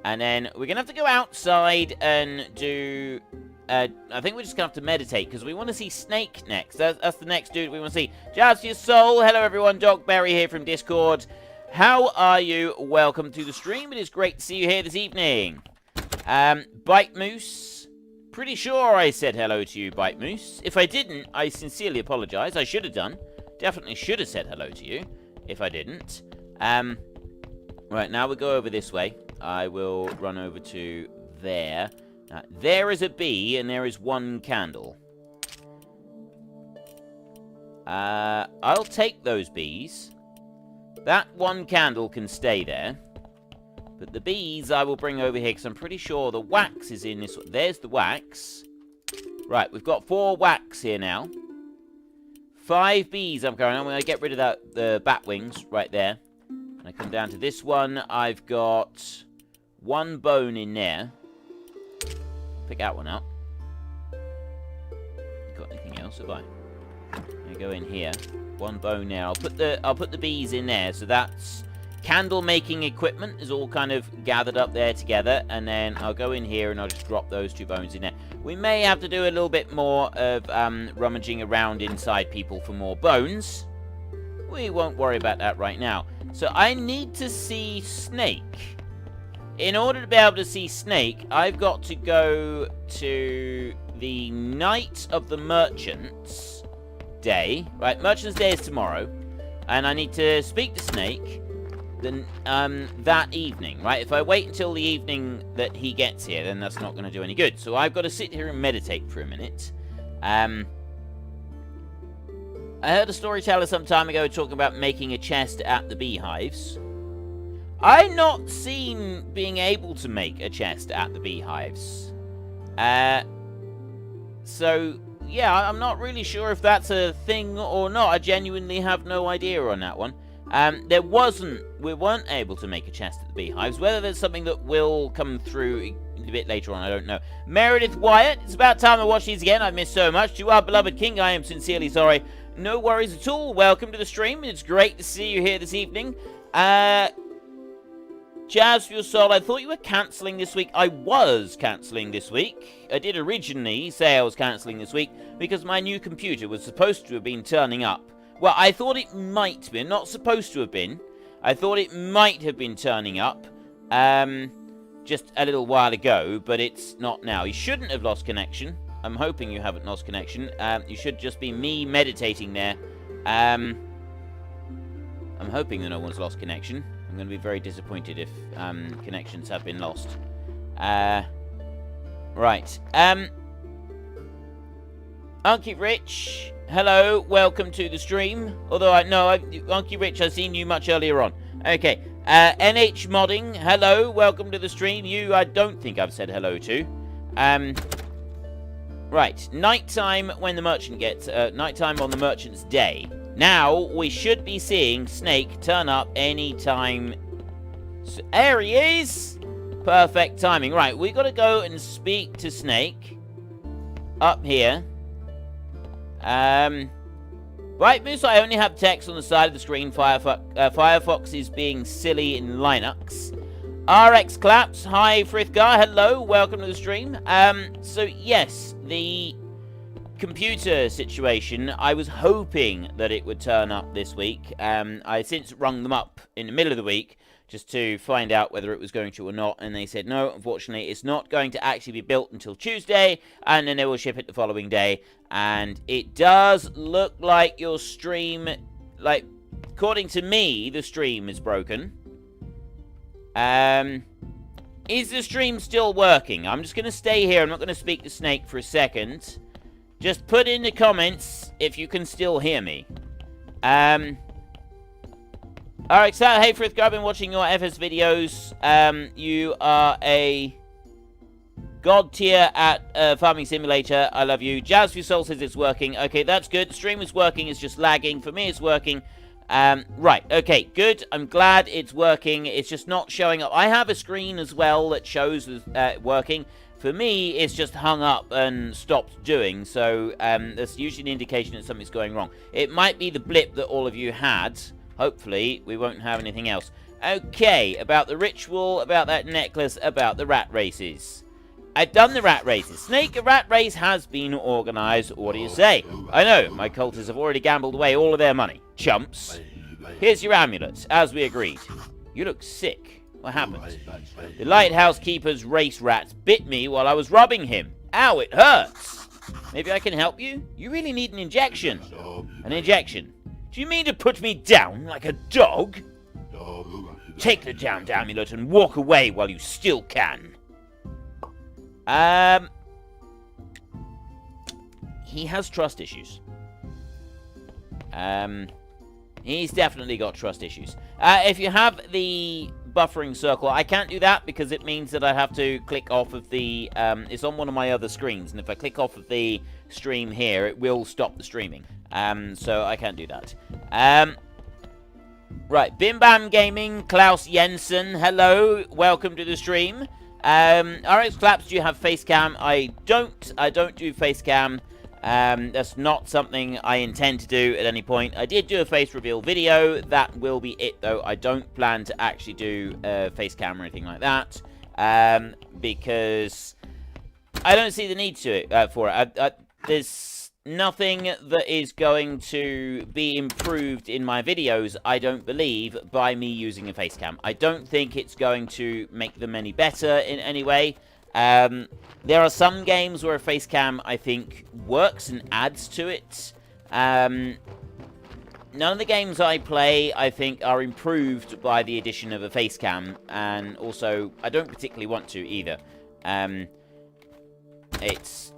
And then we're going to have to go outside and do... I think we're just going to have to meditate, because we want to see Snake next. That's the next dude we want to see. Just your soul. Hello, everyone. Doc Berry here from Discord. How are you? Welcome to the stream. It is great to see you here this evening. Bite Moose. Pretty sure I said hello to you, Bite Moose. If I didn't, I sincerely apologize. I should have done. Definitely should have said hello to you, if I didn't. Right, now we'll go over this way. I will run over to there. There is a bee, and there is 1 candle. I'll take those bees. That 1 candle can stay there. But the bees I will bring over here, because I'm pretty sure the wax is in this one. There's the wax. Right, we've got 4 wax here now. 5 bees I'm going. I'm going to get rid of the bat wings right there. And I come down to this one. I've got 1 bone in there. Pick that one up. Got anything else? Have I? I go in here. 1 bone there. I'll put the bees in there. So that's... Candle making equipment is all kind of gathered up there together, and then I'll go in here and I'll just drop those 2 bones in there. We may have to do a little bit more of rummaging around inside people for more bones. We won't worry about that right now. So I need to see Snake. In order to be able to see Snake, I've got to go to the Night of the Merchants Day. Right, Merchant's Day is tomorrow. And I need to speak to Snake then, that evening, right? If I wait until the evening that he gets here, then that's not going to do any good. So I've got to sit here and meditate for a minute. I heard a storyteller some time ago talking about making a chest at the beehives. I'm not seen being able to make a chest at the beehives. So, yeah, I'm not really sure if that's a thing or not. I genuinely have no idea on that one. We weren't able to make a chest at the beehives. Whether there's something that will come through a bit later on, I don't know. Meredith Wyatt, it's about time I watch these again. I've missed so much. To our beloved king, I am sincerely sorry. No worries at all. Welcome to the stream. It's great to see you here this evening. Jazz for your soul, I thought you were cancelling this week. I was cancelling this week. I did originally say I was cancelling this week because my new computer was supposed to have been turning up. Well, I thought it might be, not supposed to have been. I thought it might have been turning up just a little while ago, but it's not now. You shouldn't have lost connection. I'm hoping you haven't lost connection. You should just be me meditating there. I'm hoping that no one's lost connection. I'm going to be very disappointed if connections have been lost. Right. Unky Rich, hello, welcome to the stream. Although, Unky Rich, I've seen you much earlier on. Okay. NH Modding, hello, welcome to the stream. You, I don't think I've said hello to. Right. Nighttime when the merchant gets... nighttime on the merchant's day. Now, we should be seeing Snake turn up anytime. So, there he is! Perfect timing. Right, we got to go and speak to Snake. Up here. Right, Moose, I only have text on the side of the screen. Firefox is being silly in Linux. RX Claps, hi Frithgar, hello, welcome to the stream. So, yes, the computer situation, I was hoping that it would turn up this week. I since rung them up in the middle of the week just to find out whether it was going to or not, and they said no, unfortunately it's not going to actually be built until Tuesday, and then they will ship it the following day. And it does look like your stream, like, according to me, the stream is broken. Is the stream still working? I'm just going to stay here. I'm not going to speak to Snake for a second. Just put in the comments if you can still hear me. Alright, so hey Frithgar, I've been watching your FS videos. You are a god tier at Farming Simulator. I love you. Jazz for your soul says it's working. Okay, that's good. The stream is working. It's just lagging. For me, it's working. Right, okay, good. I'm glad it's working. It's just not showing up. I have a screen as well that shows working. For me, it's just hung up and stopped doing, so that's usually an indication that something's going wrong. It might be the blip that all of you had. Hopefully, we won't have anything else. Okay, about the ritual, about that necklace, about the rat races. I've done the rat races. Snake, a rat race has been organised. What do you say? I know, my cultists have already gambled away all of their money. Chumps. Here's your amulet, as we agreed. You look sick. What happened? The lighthouse keeper's race rat bit me while I was robbing him. Ow, it hurts. Maybe I can help you? You really need an injection. An injection? Do you mean to put me down like a dog? Take the damned amulet and walk away while you still can. He has trust issues. He's definitely got trust issues. If you have the buffering circle, I can't do that because it means that I have to click off of the... it's on one of my other screens, and if I click off of the stream here, it will stop the streaming. So I can't do that. Right, Bim Bam Gaming, Klaus Jensen, hello, welcome to the stream. RX Claps, do you have face cam? I don't do face cam. That's not something I intend to do at any point. I did do a face reveal video. That will be it, though. I don't plan to actually do a face cam or anything like that. Because I don't see the need to for it. There's nothing that is going to be improved in my videos, I don't believe, by me using a face cam. I don't think it's going to make them any better in any way. There are some games where a face cam, I think, works and adds to it. None of the games I play, I think, are improved by the addition of a face cam, and also, I don't particularly want to either. It's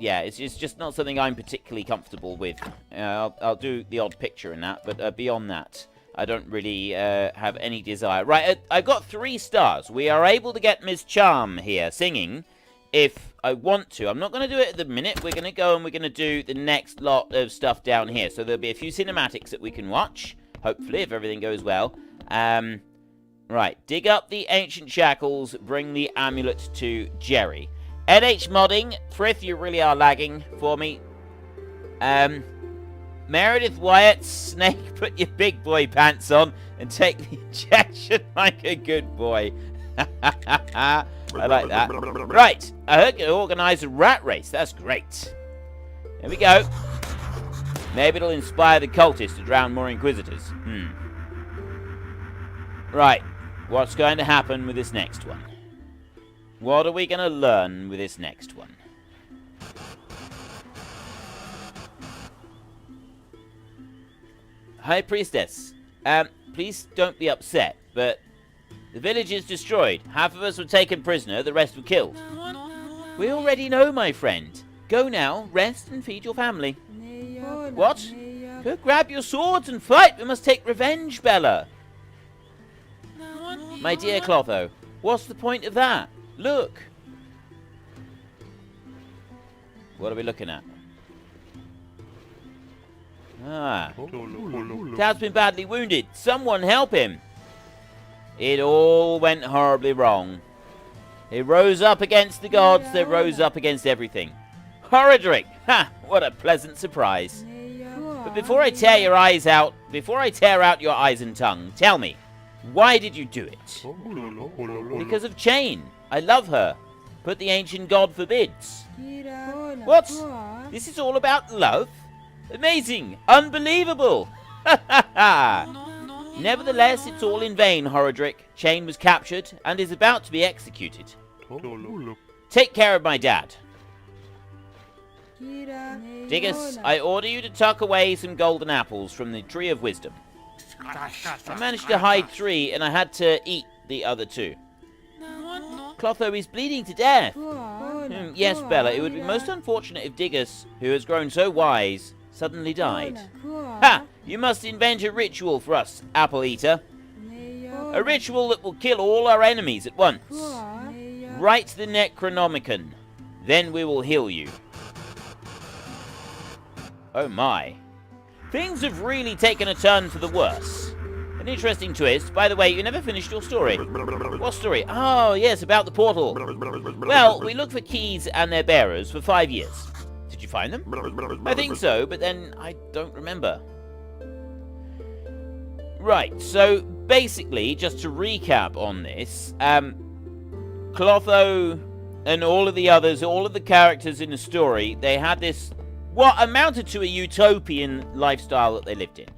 just not something I'm particularly comfortable with. I'll do the odd picture in that, but beyond that, I don't really have any desire. Right, I've got 3 stars. We are able to get Ms. Charm here singing if I want to. I'm not going to do it at the minute. We're going to go and we're going to do the next lot of stuff down here. So there'll be a few cinematics that we can watch, hopefully, if everything goes well. Right, dig up the ancient shackles, bring the amulet to Gerry. NH modding, Frith, you really are lagging for me. Meredith Wyatt, Snake, put your big boy pants on and take the injection like a good boy. I like that. Right, I heard you organise a rat race. That's great. There we go. Maybe it'll inspire the cultists to drown more inquisitors. Right, what's going to happen with this next one? What are we going to learn with this next one? High Priestess, please don't be upset, but the village is destroyed. Half of us were taken prisoner, the rest were killed. We already know, my friend. Go now, rest and feed your family. What? Go grab your swords and fight. We must take revenge, Bella. My dear Clotho, what's the point of that? Look. What are we looking at? Ah. Dad's been badly wounded. Someone help him. It all went horribly wrong. They rose up against the gods. They rose up against everything. Horadric! Ha! What a pleasant surprise. But before I tear your eyes out, before I tear out your eyes and tongue, tell me, why did you do it? Because of Chain. I love her. But the ancient god forbids. What? This is all about love? Amazing! Unbelievable! Ha ha ha! Nevertheless, it's all in vain, Horadric. Chain was captured and is about to be executed. Take care of my dad. Diggus, I order you to tuck away some golden apples from the Tree of Wisdom. I managed to hide 3 and I had to eat the other 2. Clotho is bleeding to death. Yes, Bella, it would be most unfortunate if Diggus, who has grown so wise, suddenly died. Ha! You must invent a ritual for us, Apple Eater. A ritual that will kill all our enemies at once. Write the Necronomicon. Then we will heal you. Oh my. Things have really taken a turn for the worse. An interesting twist. By the way, you never finished your story. What story? Oh, yes, about the portal. Well, we looked for keys and their bearers for 5 years. Did you find them? I think so, but then I don't remember. Right, so basically, just to recap on this, Clotho and all of the others, all of the characters in the story, they had this, what amounted to a utopian lifestyle that they lived in.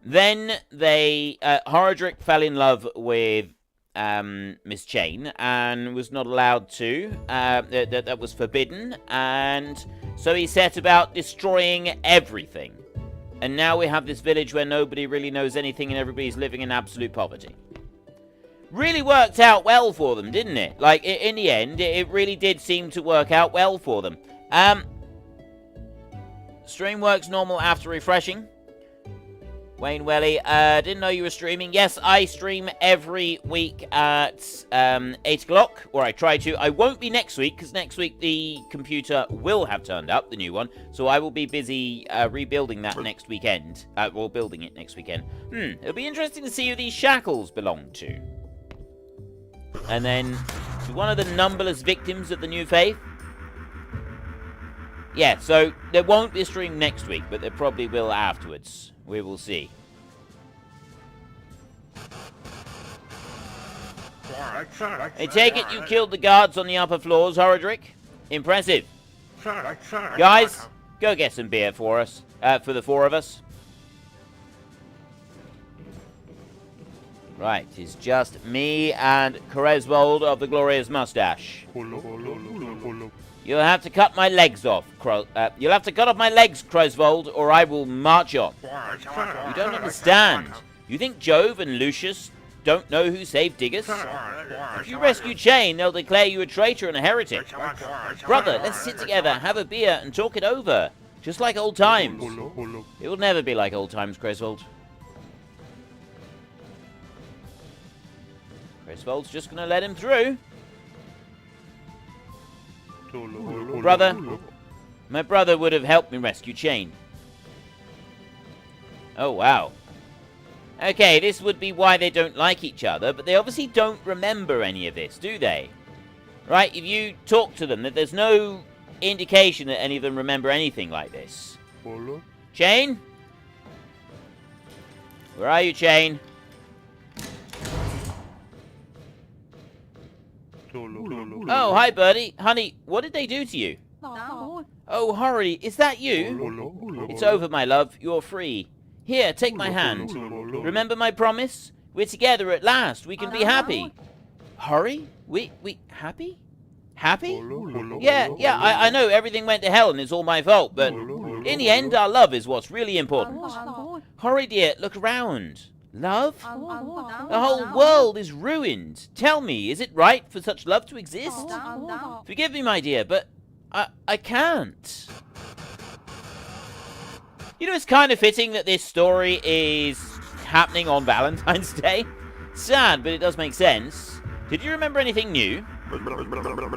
Then they, Horadric fell in love with Miss Chain and was not allowed to. That was forbidden, and so he set about destroying everything. And now we have this village where nobody really knows anything and everybody's living in absolute poverty. Really worked out well for them, didn't it? Like, in the end, it really did seem to work out well for them. Stream works normal after refreshing. Wayne Welly, didn't know you were streaming. Yes, I stream every week at 8 o'clock, or I try to. I won't be next week, because next week the computer will have turned up, the new one. So I will be busy rebuilding that next weekend. Or building it next weekend. It'll be interesting to see who these shackles belong to. And then, to one of the numberless victims of the new faith. Yeah, so there won't be a stream next week, but there probably will afterwards. We will see. I take it you killed the guards on the upper floors, Horadric? Impressive. Guys, go get some beer for us. For the 4 of us. Right, it's just me and Coreswold of the Glorious Mustache. You'll have to cut my legs off, you'll have to cut off my legs, Crosvold, or I will march on. You don't understand. You think Jove and Lucius don't know who saved Diggers? If you rescue Chain, they'll declare you a traitor and a heretic. Brother, let's sit together, have a beer, and talk it over. Just like old times. It will never be like old times, Crosvold. Crosvold's just going to let him through. Brother, my brother would have helped me rescue Chain. Oh, wow. Okay, this would be why they don't like each other, but they obviously don't remember any of this, do they? Right, if you talk to them, that there's no indication that any of them remember anything like this. Chain? Where are you, Chain? Oh, hi, Birdie. Honey, what did they do to you? Oh, Horry, is that you? It's over, my love. You're free. Here, take my hand. Remember my promise? We're together at last. We can be happy. Horry? We happy? Happy? Yeah, I know everything went to hell and it's all my fault, but in the end, our love is what's really important. Horry, dear, look around. Love? The whole world is ruined. Tell me, is it right for such love to exist? Forgive me, my dear, but I can't. You know, it's kind of fitting that this story is happening on Valentine's Day. Sad, but it does make sense. Did you remember anything new?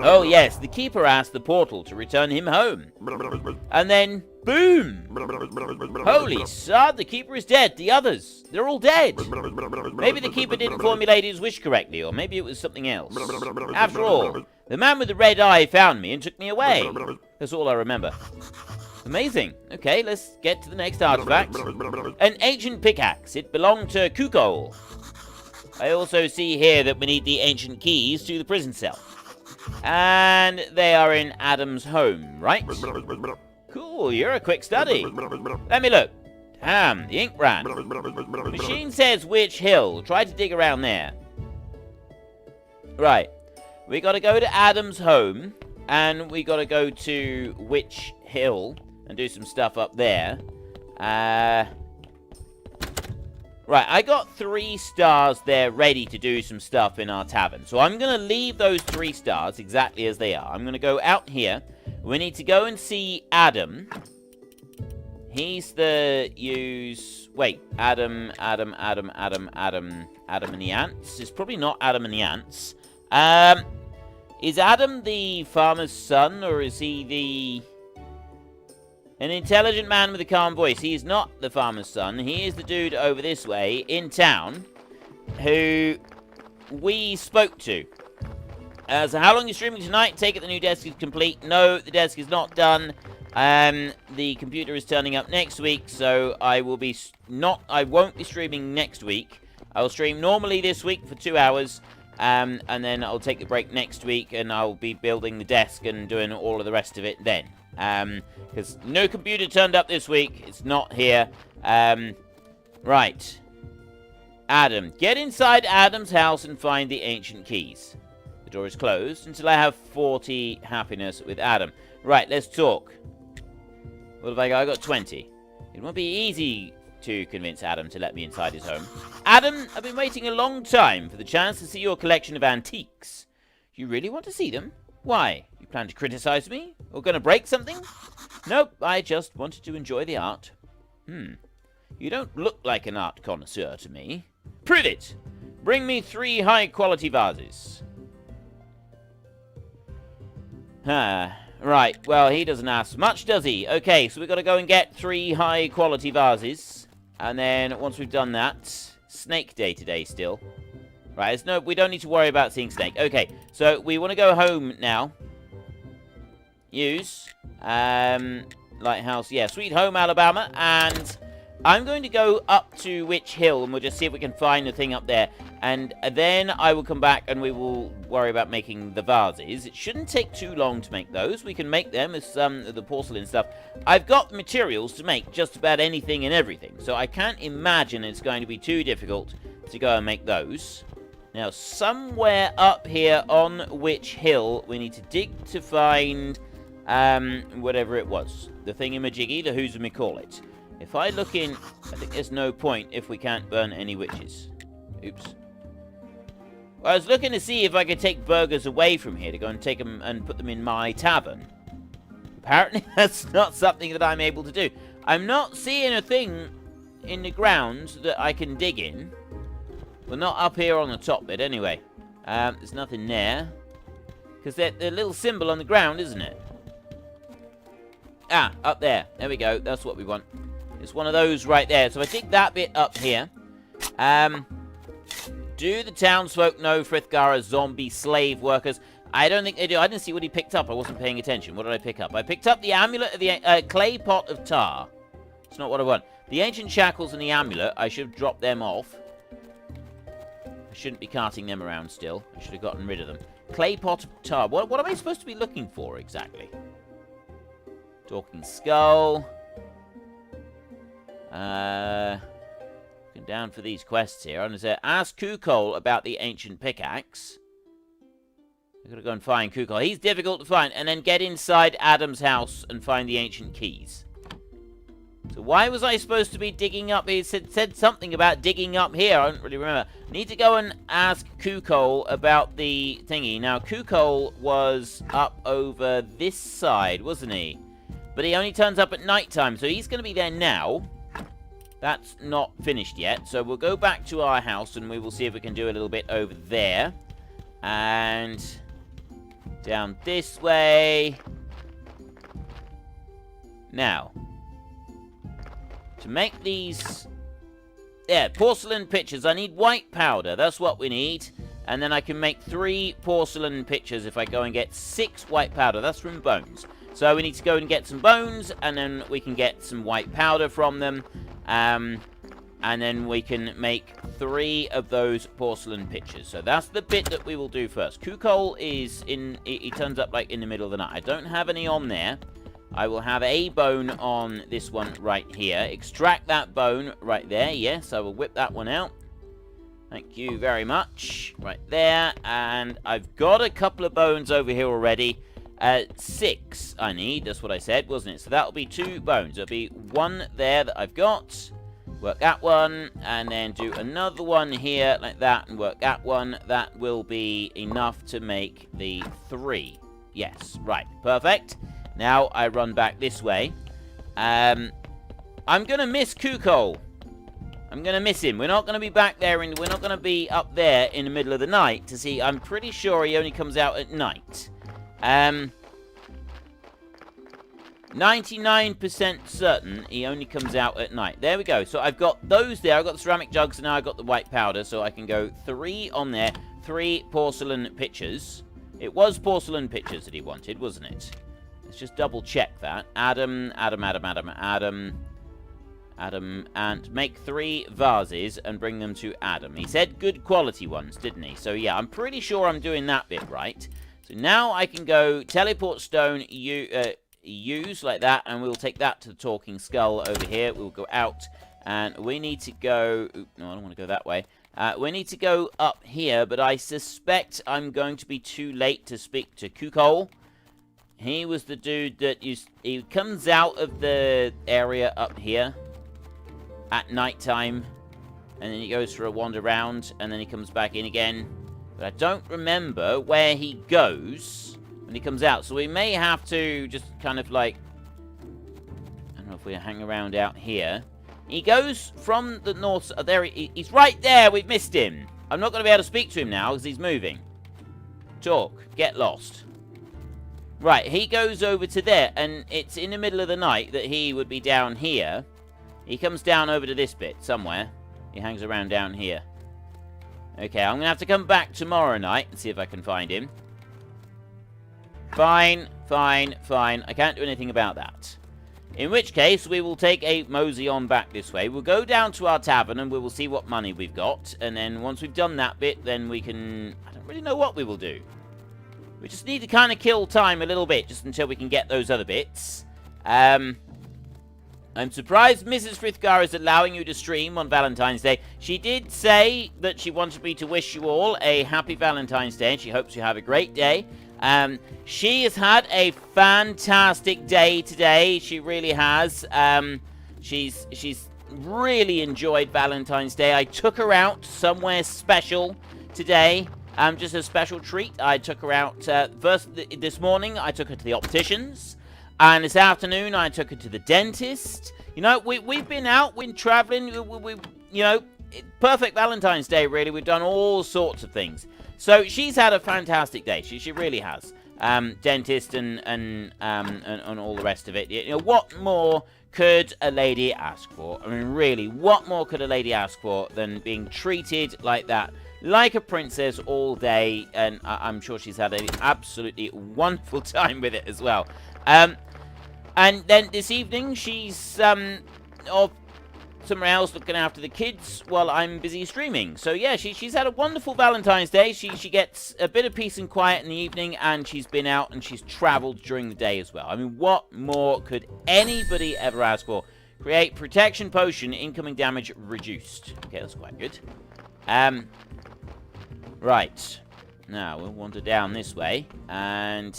Oh, yes, the keeper asked the portal to return him home. And then, boom! Holy sod, the keeper is dead. The others, they're all dead. Maybe the keeper didn't formulate his wish correctly, or maybe it was something else. After all, the man with the red eye found me and took me away. That's all I remember. Amazing. Okay, let's get to the next artifact. An ancient pickaxe. It belonged to Kukol. I also see here that we need the ancient keys to the prison cell. And they are in Adam's home, right? Cool, you're a quick study. Let me look. Damn, the ink ran. Machine says Witch Hill. Try to dig around there. Right. We gotta go to Adam's home. And we gotta go to Witch Hill and do some stuff up there. Right, I got 3 stars there ready to do some stuff in our tavern. So I'm going to leave those 3 stars exactly as they are. I'm going to go out here. We need to go and see Adam. He's the Wait, Adam and the ants. It's probably not Adam and the ants. Is Adam the farmer's son, or is he an intelligent man with a calm voice? He is not the farmer's son. He is the dude over this way in town who we spoke to. So how long are you streaming tonight? Take it the new desk is complete. No, the desk is not done. The computer is turning up next week, so I won't be streaming next week. I'll stream normally this week for 2 hours. And then I'll take the break next week, and I'll be building the desk and doing all of the rest of it then. Because no computer turned up this week. It's not here. Right. Adam. Get inside Adam's house and find the ancient keys. The door is closed until I have 40 happiness with Adam. Right, let's talk. What have I got? I got 20. It won't be easy to convince Adam to let me inside his home. Adam, I've been waiting a long time for the chance to see your collection of antiques. You really want to see them? Why? You plan to criticize me? Or gonna break something? Nope, I just wanted to enjoy the art. You don't look like an art connoisseur to me. Prove it! Bring me 3 high-quality vases. Right, well, he doesn't ask much, does he? Okay, so we've got to go and get 3 high-quality vases. And then, once we've done that, Snake Day today still. Right, we don't need to worry about seeing Snake. Okay, so we want to go home now. Use. Lighthouse, yeah, Sweet Home, Alabama. And I'm going to go up to Witch Hill, and we'll just see if we can find the thing up there. And then I will come back, and we will worry about making the vases. It shouldn't take too long to make those. We can make them with some of the porcelain stuff. I've got materials to make just about anything and everything, so I can't imagine it's going to be too difficult to go and make those. Now, somewhere up here on Witch Hill, we need to dig to find whatever it was. The thingamajiggy, the who's me call it. If I look in, I think there's no point if we can't burn any witches. Oops. Well, I was looking to see if I could take burgers away from here to go and take them and put them in my tavern. Apparently, that's not something that I'm able to do. I'm not seeing a thing in the ground that I can dig in. Well, not up here on the top bit, anyway. There's nothing there. Because they're the little symbol on the ground, isn't it? Ah, up there. There we go. That's what we want. It's one of those right there. So if I dig that bit up here. Do the townsfolk know Frithgar are zombie slave workers? I don't think they do. I didn't see what he picked up. I wasn't paying attention. What did I pick up? I picked up the amulet of the clay pot of tar. It's not what I want. The ancient shackles and the amulet, I should have dropped them off. I shouldn't be carting them around still. I should have gotten rid of them. Clay pot of tar. What am I supposed to be looking for exactly? Talking skull. Looking down for these quests here. I'm going to ask Kukol about the ancient pickaxe. I've got to go and find Kukol. He's difficult to find. And then get inside Adam's house and find the ancient keys. So why was I supposed to be digging up? He said something about digging up here. I don't really remember. Need to go and ask Kukol about the thingy. Now, Kukol was up over this side, wasn't he? But he only turns up at night time, so he's going to be there now. That's not finished yet, so we'll go back to our house and we will see if we can do a little bit over there. And down this way. Now, to make these, porcelain pitchers, I need white powder. That's what we need. And then I can make 3 porcelain pitchers if I go and get 6 white powder. That's from bones. So we need to go and get some bones, and then we can get some white powder from them. And then we can make 3 of those porcelain pitchers. So that's the bit that we will do first. Kukol is in, he turns up like in the middle of the night. I don't have any on there. I will have a bone on this one right here. Extract that bone right there. Yes, I will whip that one out. Thank you very much. Right there. And I've got a couple of bones over here already. 6 I need. That's what I said, wasn't it? So that'll be 2 bones. There'll be 1 there that I've got. Work that one. And then do another one here like that. And work that one. That will be enough to make the 3. Yes. Right. Perfect. Now I run back this way. I'm going to miss Kukol. I'm going to miss him. We're not going to be back there, and we're not going to be up there in the middle of the night to see. I'm pretty sure he only comes out at night. 99% certain he only comes out at night. There we go. So I've got those there. I've got the ceramic jugs, and now I've got the white powder. So I can go 3 on there. 3 porcelain pitchers. It was porcelain pitchers that he wanted, wasn't it? Let's just double check that. Adam, and make 3 vases and bring them to Adam. He said good quality ones, didn't he? So yeah, I'm pretty sure I'm doing that bit right. So now I can go teleport stone, use like that, and we'll take that to the talking skull over here. We'll go out, and we need to go. No, I don't want to go that way. We need to go up here, but I suspect I'm going to be too late to speak to Kukol. He was the dude that he comes out of the area up here at night time, and then he goes for a wander around, and then he comes back in again. But I don't remember where he goes when he comes out, so we may have to just kind of like, I don't know if we hang around out here. He goes from the north. There he's right there. We've missed him. I'm not going to be able to speak to him now because he's moving. Talk. Get lost. Right, he goes over to there, and it's in the middle of the night that he would be down here. He comes down over to this bit somewhere. He hangs around down here. Okay, I'm going to have to come back tomorrow night and see if I can find him. Fine. I can't do anything about that. In which case, we will take a mosey on back this way. We'll go down to our tavern, and we will see what money we've got. And then once we've done that bit, then we can... I don't really know what we will do. We just need to kind of kill time a little bit, just until we can get those other bits. I'm surprised Mrs. Frithgar is allowing you to stream on Valentine's Day. She did say that she wanted me to wish you all a happy Valentine's Day, and she hopes you have a great day. She has had a fantastic day today. She really has. She's really enjoyed Valentine's Day. I took her out somewhere special today. Just a special treat. I took her out first this morning. I took her to the opticians, and this afternoon I took her to the dentist. You know, we've been out, we've been traveling. We you know, perfect Valentine's Day. Really, we've done all sorts of things. So she's had a fantastic day. She really has. Dentist and all the rest of it. You know, what more could a lady ask for? I mean, really, what more could a lady ask for than being treated like that, like a princess all day? And I'm sure she's had an absolutely wonderful time with it as well. And then this evening, she's off somewhere else looking after the kids while I'm busy streaming. So yeah, she's had a wonderful Valentine's Day. She gets a bit of peace and quiet in the evening, and she's been out and she's traveled during the day as well. I mean, what more could anybody ever ask for? Create protection potion, incoming damage reduced. Okay, that's quite good. Right. Now we'll wander down this way, and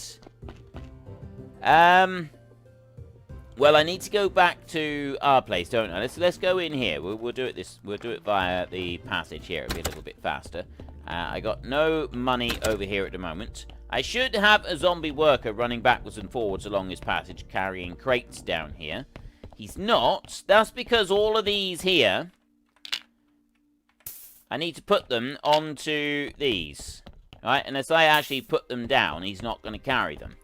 well, I need to go back to our place, don't I? Let's go in here. We'll do it We'll do it via the passage here. It'll be a little bit faster. I got no money over here at the moment. I should have a zombie worker running backwards and forwards along this passage, carrying crates down here. He's not. That's because all of these here, I need to put them onto these. Right? Unless I actually put them down, he's not going to carry them.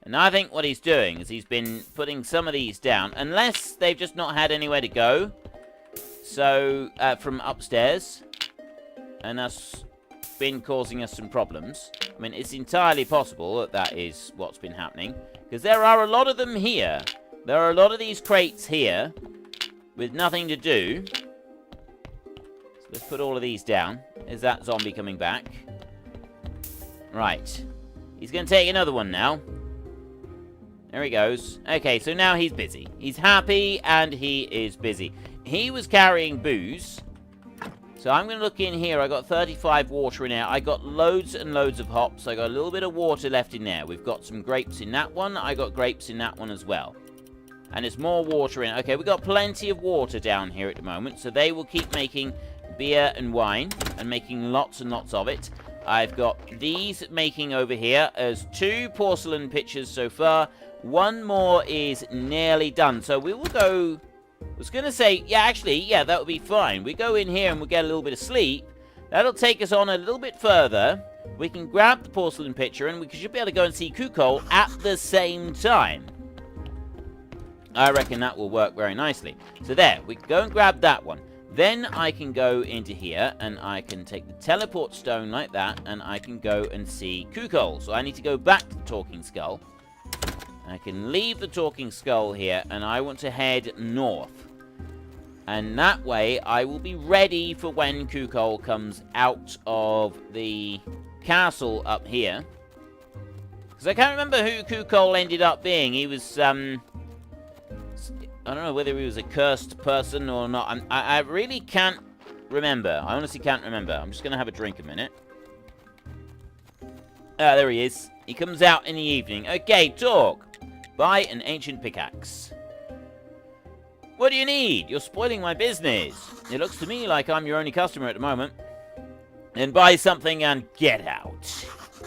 And I think what he's doing is he's been putting some of these down, unless they've just not had anywhere to go. So, from upstairs. And that's been causing us some problems. I mean, it's entirely possible that that is what's been happening. Because there are a lot of them here. There are a lot of these crates here with nothing to do. So let's put all of these down. Is that zombie coming back? Right. He's going to take another one now. There he goes. Okay, so now he's busy. He's happy and he is busy. He was carrying booze. So I'm going to look in here. I got 35 water in there. I got loads and loads of hops. I got a little bit of water left in there. We've got some grapes in that one. I got grapes in that one as well. And there's more water in it. Okay, we've got plenty of water down here at the moment. So they will keep making beer and wine and making lots and lots of it. I've got these making over here as 2 porcelain pitchers so far. One more is nearly done. So we will go... I was going to say, yeah, actually, yeah, that would be fine. We go in here and we'll get a little bit of sleep. That'll take us on a little bit further. We can grab the porcelain pitcher and we should be able to go and see Kukol at the same time. I reckon that will work very nicely. So there, we can go and grab that one. Then I can go into here and I can take the teleport stone like that and I can go and see Kukol. So I need to go back to the talking skull. I can leave the talking skull here and I want to head north. And that way I will be ready for when Kukol comes out of the castle up here. Because I can't remember who Kukol ended up being. He was, I don't know whether he was a cursed person or not. I really can't remember. I honestly can't remember. I'm just going to have a drink a minute. Ah, there he is. He comes out in the evening. Okay, talk. Buy an ancient pickaxe. What do you need? You're spoiling my business. It looks to me like I'm your only customer at the moment. Then buy something and get out.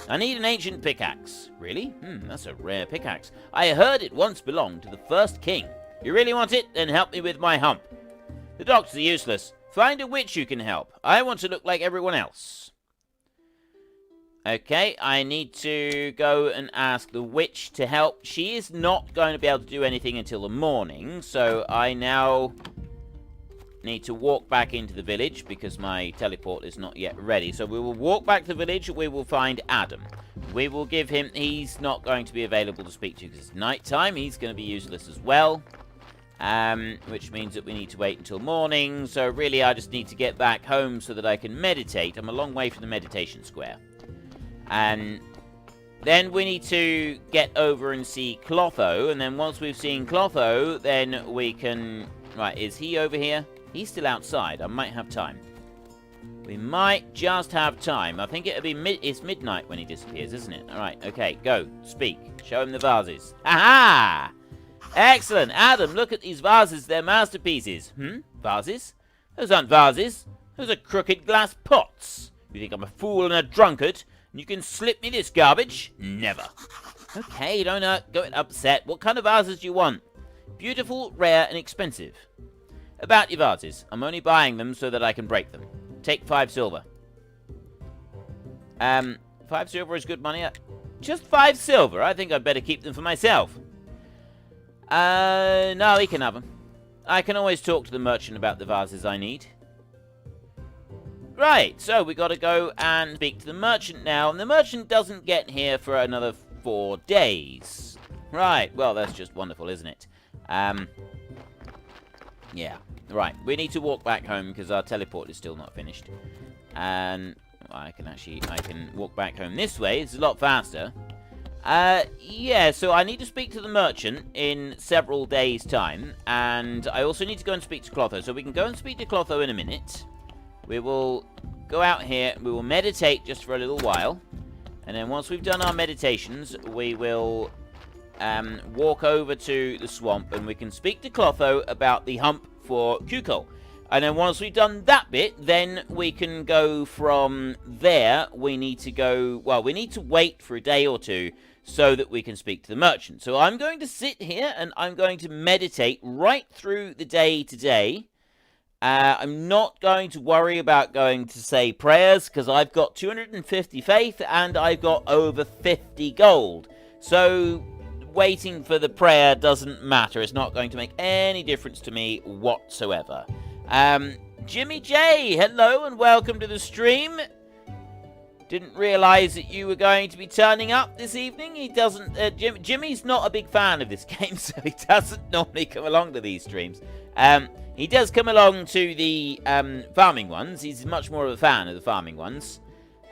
I need an ancient pickaxe. Really? That's a rare pickaxe. I heard it once belonged to the first king. You really want it? Then help me with my hump. The doctors are useless. Find a witch who can help. I want to look like everyone else. Okay, I need to go and ask the witch to help. She is not going to be able to do anything until the morning, so I now need to walk back into the village because my teleport is not yet ready. So we will walk back to the village. We will find Adam. We will give him... He's not going to be available to speak to because it's nighttime. He's going to be useless as well. Which means that we need to wait until morning. So really, I just need to get back home so that I can meditate. I'm a long way from the meditation square. And then we need to get over and see Clotho. And then once we've seen Clotho, then we can... Right, is he over here? He's still outside. I might have time. We might just have time. I think it'll be it's midnight when he disappears, isn't it? All right, okay, go. Speak. Show him the vases. Aha! Excellent. Adam, look at these vases. They're masterpieces. Vases? Those aren't vases. Those are crooked glass pots. You think I'm a fool and a drunkard, and you can slip me this garbage? Never. Okay, don't get upset. What kind of vases do you want? Beautiful, rare, and expensive. About your vases. I'm only buying them so that I can break them. Take 5 silver. 5 silver is good money. Just 5 silver? I think I'd better keep them for myself. No, he can have them. I can always talk to the merchant about the vases I need. Right, so we got to go and speak to the merchant now. And the merchant doesn't get here for another 4 days. Right, well, that's just wonderful, isn't it? Yeah. Right, we need to walk back home because our teleport is still not finished. And I can walk back home this way. It's a lot faster. Yeah, so I need to speak to the merchant in several days' time. And I also need to go and speak to Clotho. So we can go and speak to Clotho in a minute. We will go out here. We will meditate just for a little while. And then once we've done our meditations, we will walk over to the swamp. And we can speak to Clotho about the hump for Kuko. And then once we've done that bit, then we can go from there. We need to go, well, we need to wait for a day or two so that we can speak to the merchant. So I'm going to sit here and I'm going to meditate right through the day today. I'm not going to worry about going to say prayers because I've got 250 faith and I've got over 50 gold. So waiting for the prayer doesn't matter. It's not going to make any difference to me whatsoever. Jimmy J, hello and welcome to the stream. Didn't realize that you were going to be turning up this evening. He doesn't, Jimmy's not a big fan of this game, so he doesn't normally come along to these streams. He does come along to the farming ones. He's much more of a fan of the farming ones.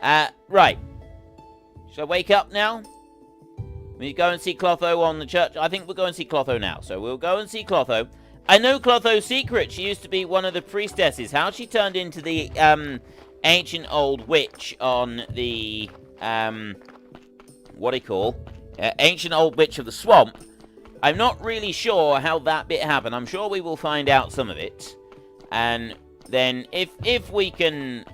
Right. Shall I wake up now? We go and see Clotho on the church. I think we'll go and see Clotho now. So we'll go and see Clotho. I know Clotho's secret. She used to be one of the priestesses. How she turned into the ancient old witch on the ancient old witch of the swamp. I'm not really sure how that bit happened. I'm sure we will find out some of it. And then if we can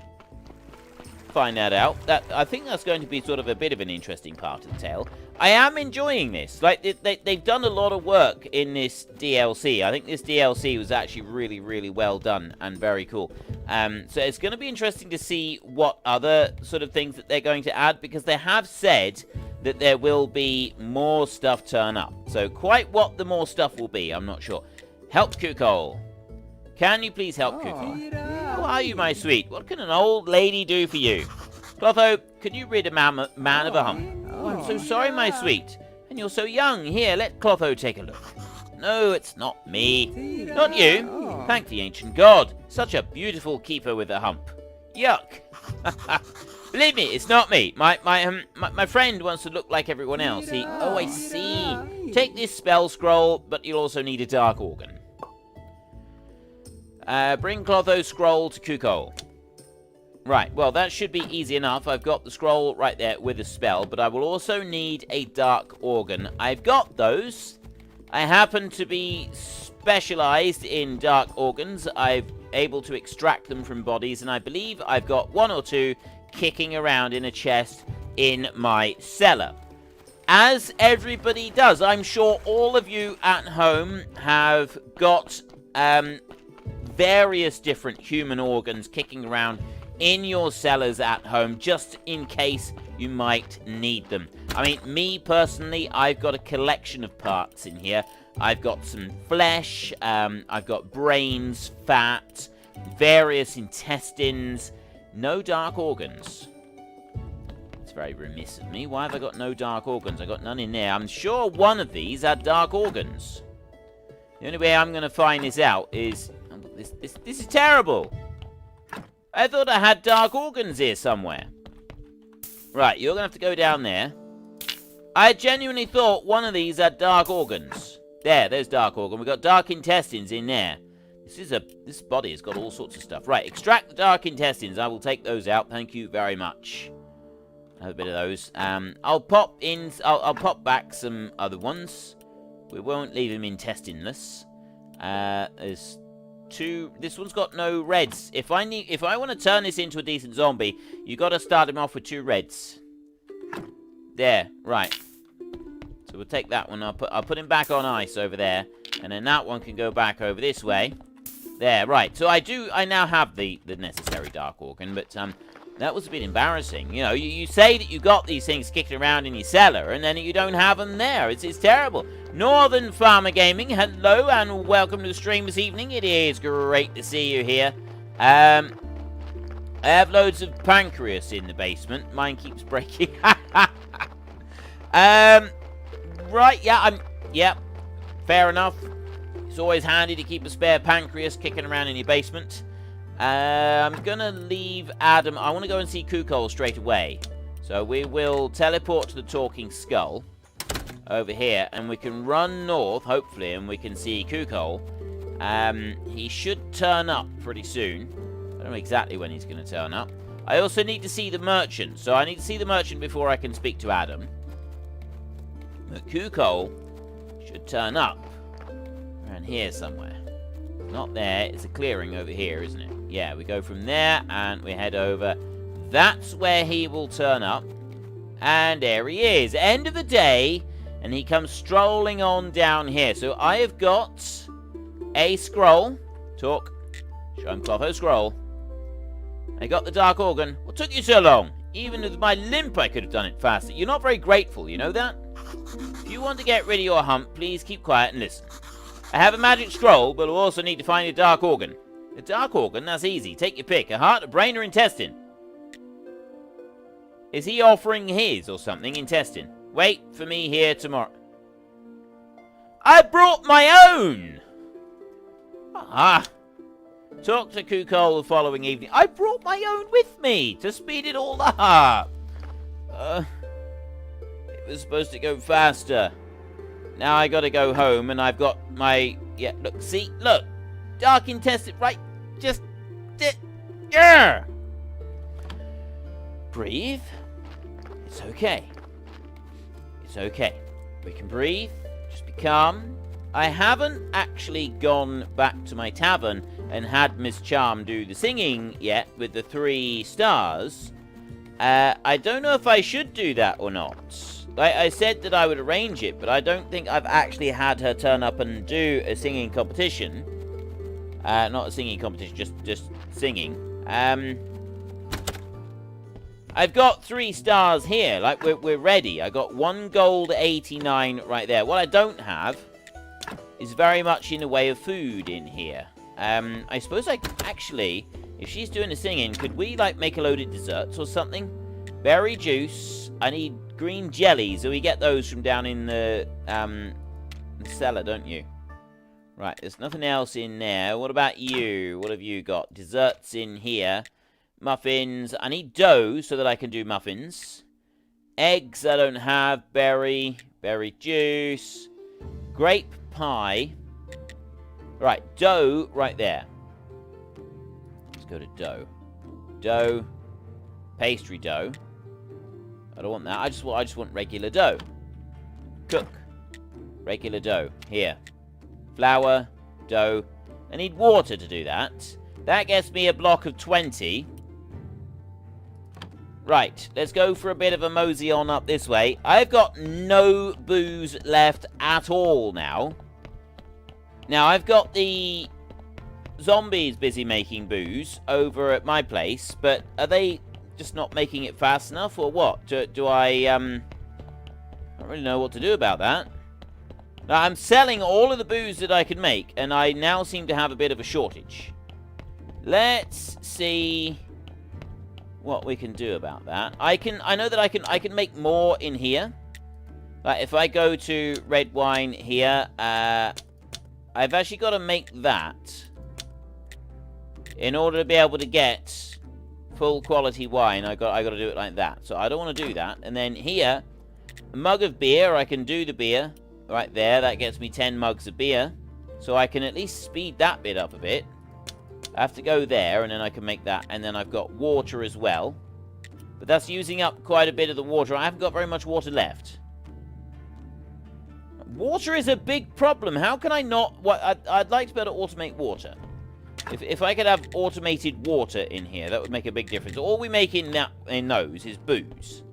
find that out, I think that's going to be sort of a bit of an interesting part of the tale. I am enjoying this. Like, they've done a lot of work in this DLC. I think this DLC was actually really, really well done and very cool. So it's going to be interesting to see what other sort of things that they're going to add, because they have said that there will be more stuff turn up. So quite what the more stuff will be, I'm not sure. Help Kuko. Can you please help Kuko? How are you, my sweet? What can an old lady do for you? Clotho, can you rid a man of a hump? Oh, I'm so sorry, my sweet. And you're so young. Here, let Clotho take a look. No, it's not me. Not you. Thank the ancient god. Such a beautiful keeper with a hump. Yuck. Believe me, it's not me. My friend wants to look like everyone else. Oh, I see. Take this spell scroll, but you'll also need a dark organ. Bring Clotho's scroll to Kuko. Right, well, that should be easy enough. I've got the scroll right there with a spell, but I will also need a dark organ. I've got those. I happen to be specialized in dark organs. I'm able to extract them from bodies, and I believe I've got 1 or 2 kicking around in a chest in my cellar. As everybody does, I'm sure all of you at home have got various different human organs kicking around in your cellars at home, just in case you might need them. I mean, me personally, I've got a collection of parts in here. I've got some flesh, I've got brains, fat, various intestines, no dark organs. It's very remiss of me. Why have I got no dark organs? I got none in there. I'm sure one of these had dark organs. The only way I'm going to find this out is... This is terrible. I thought I had dark organs here somewhere. Right, you're going to have to go down there. I genuinely thought one of these had dark organs. There's dark organ. We've got dark intestines in there. This body has got all sorts of stuff. Right, extract the dark intestines. I will take those out. Thank you very much. Have a bit of those. I'll pop back some other ones. We won't leave him intestineless. There's 2. This one's got no reds. If I want to turn this into a decent zombie, you got to start him off with 2 reds. There, right. So we'll take that one. I'll put him back on ice over there, and then that one can go back over this way. There, right. So I now have the necessary dark organ, but that was a bit embarrassing. You know, you say that you got these things kicking around in your cellar, and then you don't have them there. It's terrible. Northern Farmer Gaming, hello, and welcome to the stream this evening. It is great to see you here. I have loads of pancreas in the basement. Mine keeps breaking. Right, yeah, fair enough. It's always handy to keep a spare pancreas kicking around in your basement. I'm gonna leave Adam. I want to go and see Kukol straight away. So we will teleport to the Talking Skull over here, and we can run north, hopefully, and we can see Kukol. He should turn up pretty soon. I don't know exactly when he's going to turn up. I also need to see the merchant, so I need to see the merchant before I can speak to Adam. But Kukol should turn up around here somewhere. Not there. It's a clearing over here, isn't it? Yeah, we go from there and we head over. That's where he will turn up. And there he is. End of the day. And he comes strolling on down here. So I have got a scroll. Talk. Show him Clotho scroll. I got the dark organ. What took you so long? Even with my limp, I could have done it faster. You're not very grateful, you know that? If you want to get rid of your hump, please keep quiet and listen. I have a magic scroll, but we'll also need to find a dark organ. A dark organ? That's easy. Take your pick. A heart, a brain, or intestine? Is he offering his or something? Intestine. Wait for me here tomorrow. I brought my own! Ah. Talk to Kukol the following evening. I brought my own with me to speed it all up. It was supposed to go faster. Now I gotta go home, and I've got my... Yeah, look, see? Look. Dark intestine, right? Just... Yeah! Breathe. It's okay. It's okay. We can breathe. Just be calm. I haven't actually gone back to my tavern and had Miss Charm do the singing yet with the 3 stars. I don't know if I should do that or not. I said that I would arrange it, but I don't think I've actually had her turn up and do a singing competition. Not a singing competition, just singing. I've got 3 stars here. Like, we're ready. I got 1 gold 89 right there. What I don't have is very much in the way of food in here. I suppose I actually, if she's doing the singing, could we, like, make a load of desserts or something? Berry juice. I need green jelly, so we get those from down in the cellar, don't you? Right, there's nothing else in there. What about you? What have you got? Desserts in here. Muffins. I need dough so that I can do muffins. Eggs I don't have. Berry juice. Grape pie. Right, dough right there. Let's go to dough. Dough. Pastry dough. I don't want that. I just want regular dough. Cook. Regular dough. Here. Flour. Dough. I need water to do that. That gets me a block of 20. Right. Let's go for a bit of a mosey on up this way. I've got no booze left at all now. Now, I've got the zombies busy making booze over at my place, but are they just not making it fast enough, or what? Do I don't really know what to do about that. Now, I'm selling all of the booze that I can make, and I now seem to have a bit of a shortage. Let's see what we can do about that. I know that I can make more in here. Like, if I go to red wine here, I've actually got to make that in order to be able to get full quality wine. I got to do it like that. So I don't want to do that. And then here, a mug of beer. I can do the beer right there. That gets me 10 mugs of beer. So I can at least speed that bit up a bit. I have to go there, and then I can make that. And then I've got water as well. But that's using up quite a bit of the water. I haven't got very much water left. Water is a big problem. How can I not... I'd like to be able to automate water. If I could have automated water in here, that would make a big difference. All we make in those is booze.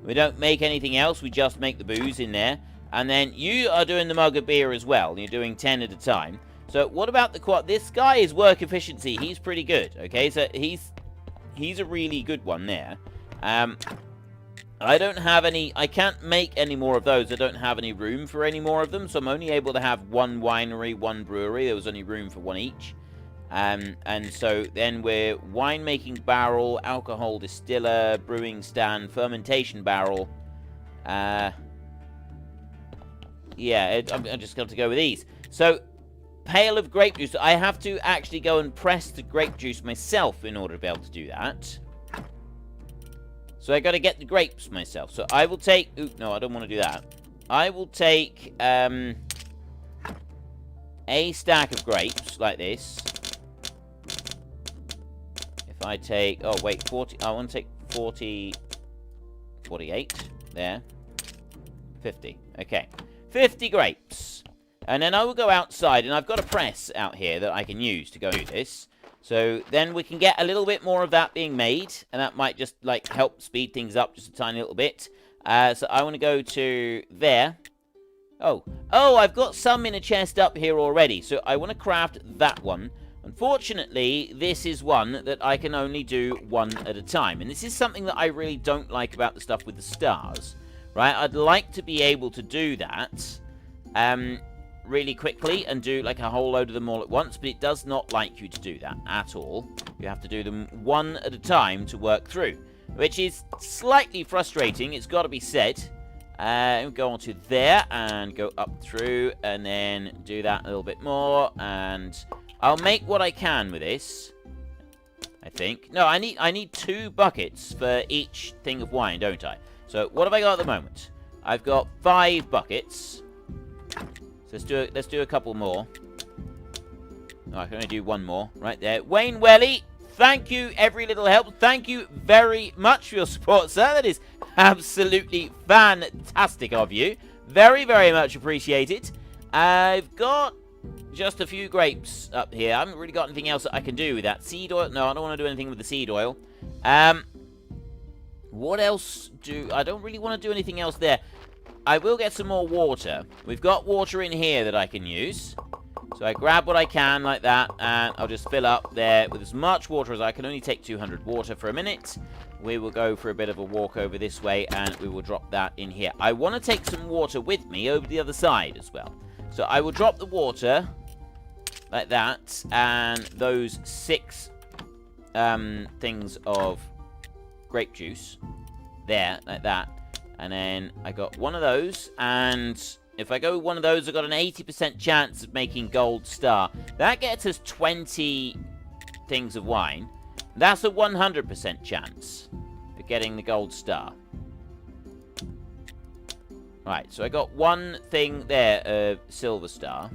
We don't make anything else. We just make the booze in there. And then you are doing the mug of beer as well. You're doing 10 at a time. So what about the quad? This guy is work efficiency. He's pretty good. Okay, so he's a really good one there. I don't have any... I can't make any more of those. I don't have any room for any more of them. So I'm only able to have one winery, one brewery. There was only room for one each. And so then we're winemaking barrel, alcohol distiller, brewing stand, fermentation barrel. Yeah, I'm just going to go with these. So, pail of grape juice. I have to actually go and press the grape juice myself in order to be able to do that. So I got to get the grapes myself. So I will take... Ooh, no, I don't want to do that. I will take a stack of grapes like this. If I take... Oh, wait, 40... I want to take 40... 48. There. 50. Okay. 50 grapes. And then I will go outside, and I've got a press out here that I can use to go do this. So then we can get a little bit more of that being made, and that might just, like, help speed things up just a tiny little bit. So I want to go to there. Oh, I've got some in a chest up here already, so I want to craft that one. Unfortunately, this is one that I can only do one at a time, and this is something that I really don't like about the stuff with the stars. Right, I'd like to be able to do that really quickly and do like a whole load of them all at once, but it does not like you to do that at all. You have to do them one at a time to work through, which is slightly frustrating, it's got to be said. We'll go on to there and go up through and then do that a little bit more, and I'll make what I can with this, I think. No, I need 2 buckets for each thing of wine, don't I? So, what have I got at the moment? I've got 5 buckets. So let's do a couple more. Oh, I can only do 1 more. Right there. Wayne Welly, thank you, every little help. Thank you very much for your support, sir. That is absolutely fantastic of you. Very, very much appreciated. I've got just a few grapes up here. I haven't really got anything else that I can do with that. Seed oil? No, I don't want to do anything with the seed oil. What else I don't really want to do anything else there. I will get some more water. We've got water in here that I can use. So I grab what I can like that, and I'll just fill up there with as much water as I can. Only take 200 water for a minute. We will go for a bit of a walk over this way, and we will drop that in here. I want to take some water with me over the other side as well. So I will drop the water like that, and those 6 things of grape juice there, like that. And then I got one of those, and if I go with one of those, I've got an 80% chance of making gold star. That gets us 20 things of wine. That's a 100% chance of getting the gold star. Right, so I got 1 thing there of silver star.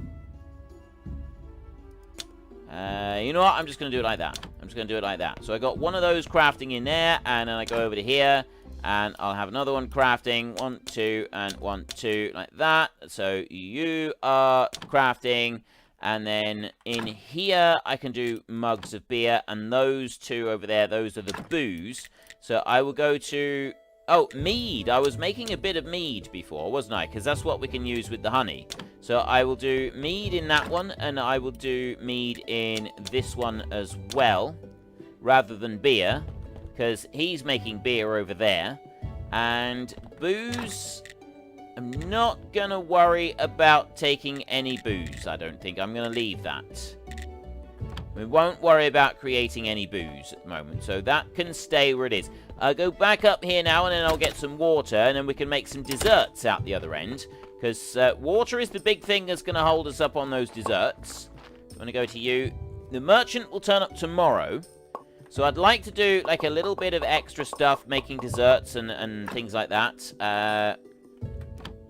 You know what? I'm just going to do it like that. I'm just going to do it like that. So I got one of those crafting in there, and then I go over to here, and I'll have another one crafting. 1, 2, and 1, 2, like that. So you are crafting, and then in here I can do mugs of beer, and those 2 over there, those are the booze. So I will go to... Oh, mead. I was making a bit of mead before, wasn't I? Because that's what we can use with the honey. So I will do mead in that one, and I will do mead in this one as well, rather than beer, because he's making beer over there. And booze, I'm not going to worry about taking any booze, I don't think. I'm going to leave that. We won't worry about creating any booze at the moment, so that can stay where it is. I'll go back up here now, and then I'll get some water, and then we can make some desserts out the other end, because water is the big thing that's going to hold us up on those desserts. I'm going to go to you. The merchant will turn up tomorrow, so I'd like to do like a little bit of extra stuff, making desserts and things like that. I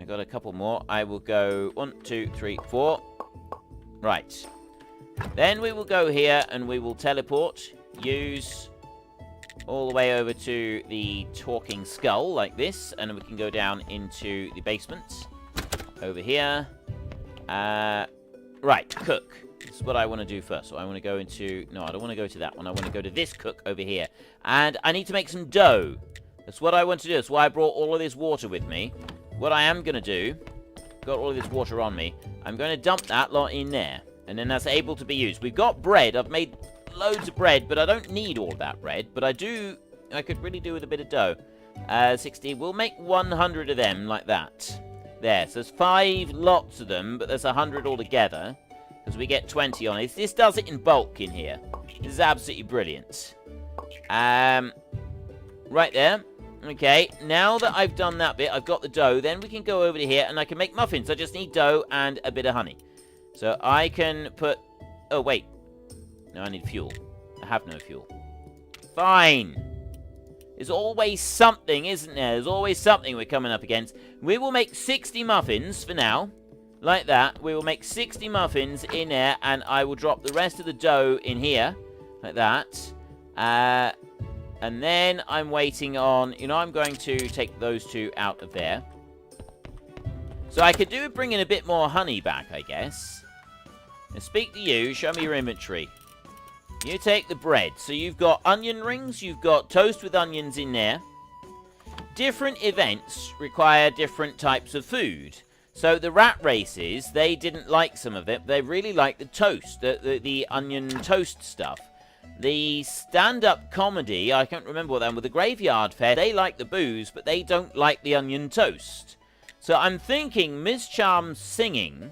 got a couple more. I will go 1, 2, 3, 4. Right. Then we will go here and we will teleport. Use all the way over to the talking skull like this. And we can go down into the basement. Over here. Right, cook. This is what I want to do first. So I want to go into... No, I don't want to go to that one. I want to go to this cook over here. And I need to make some dough. That's what I want to do. That's why I brought all of this water with me. What I am going to do... Got all of this water on me. I'm going to dump that lot in there. And then that's able to be used. We've got bread. I've made loads of bread, but I don't need all that bread. But I could really do with a bit of dough. 60. We'll make 100 of them like that. There. So there's 5 lots of them, but there's 100 altogether. Because we get 20 on it. This does it in bulk in here. This is absolutely brilliant. Right there. Okay, now that I've done that bit, I've got the dough, then we can go over to here and I can make muffins. I just need dough and a bit of honey. So I can put... Oh, wait. No, I need fuel. I have no fuel. Fine. There's always something, isn't there? There's always something we're coming up against. We will make 60 muffins for now. Like that. We will make 60 muffins in there and I will drop the rest of the dough in here. Like that. And then I'm waiting on... You know, I'm going to take those 2 out of there. So I could do with bringing a bit more honey back, I guess. Now speak to you. Show me your inventory. You take the bread. So you've got onion rings. You've got toast with onions in there. Different events require different types of food. So the rat races, they didn't like some of it. They really liked the toast. The onion toast stuff. The stand-up comedy, I can't remember what that was, with the graveyard fair, they like the booze, but they don't like the onion toast. So I'm thinking Miss Charm's singing,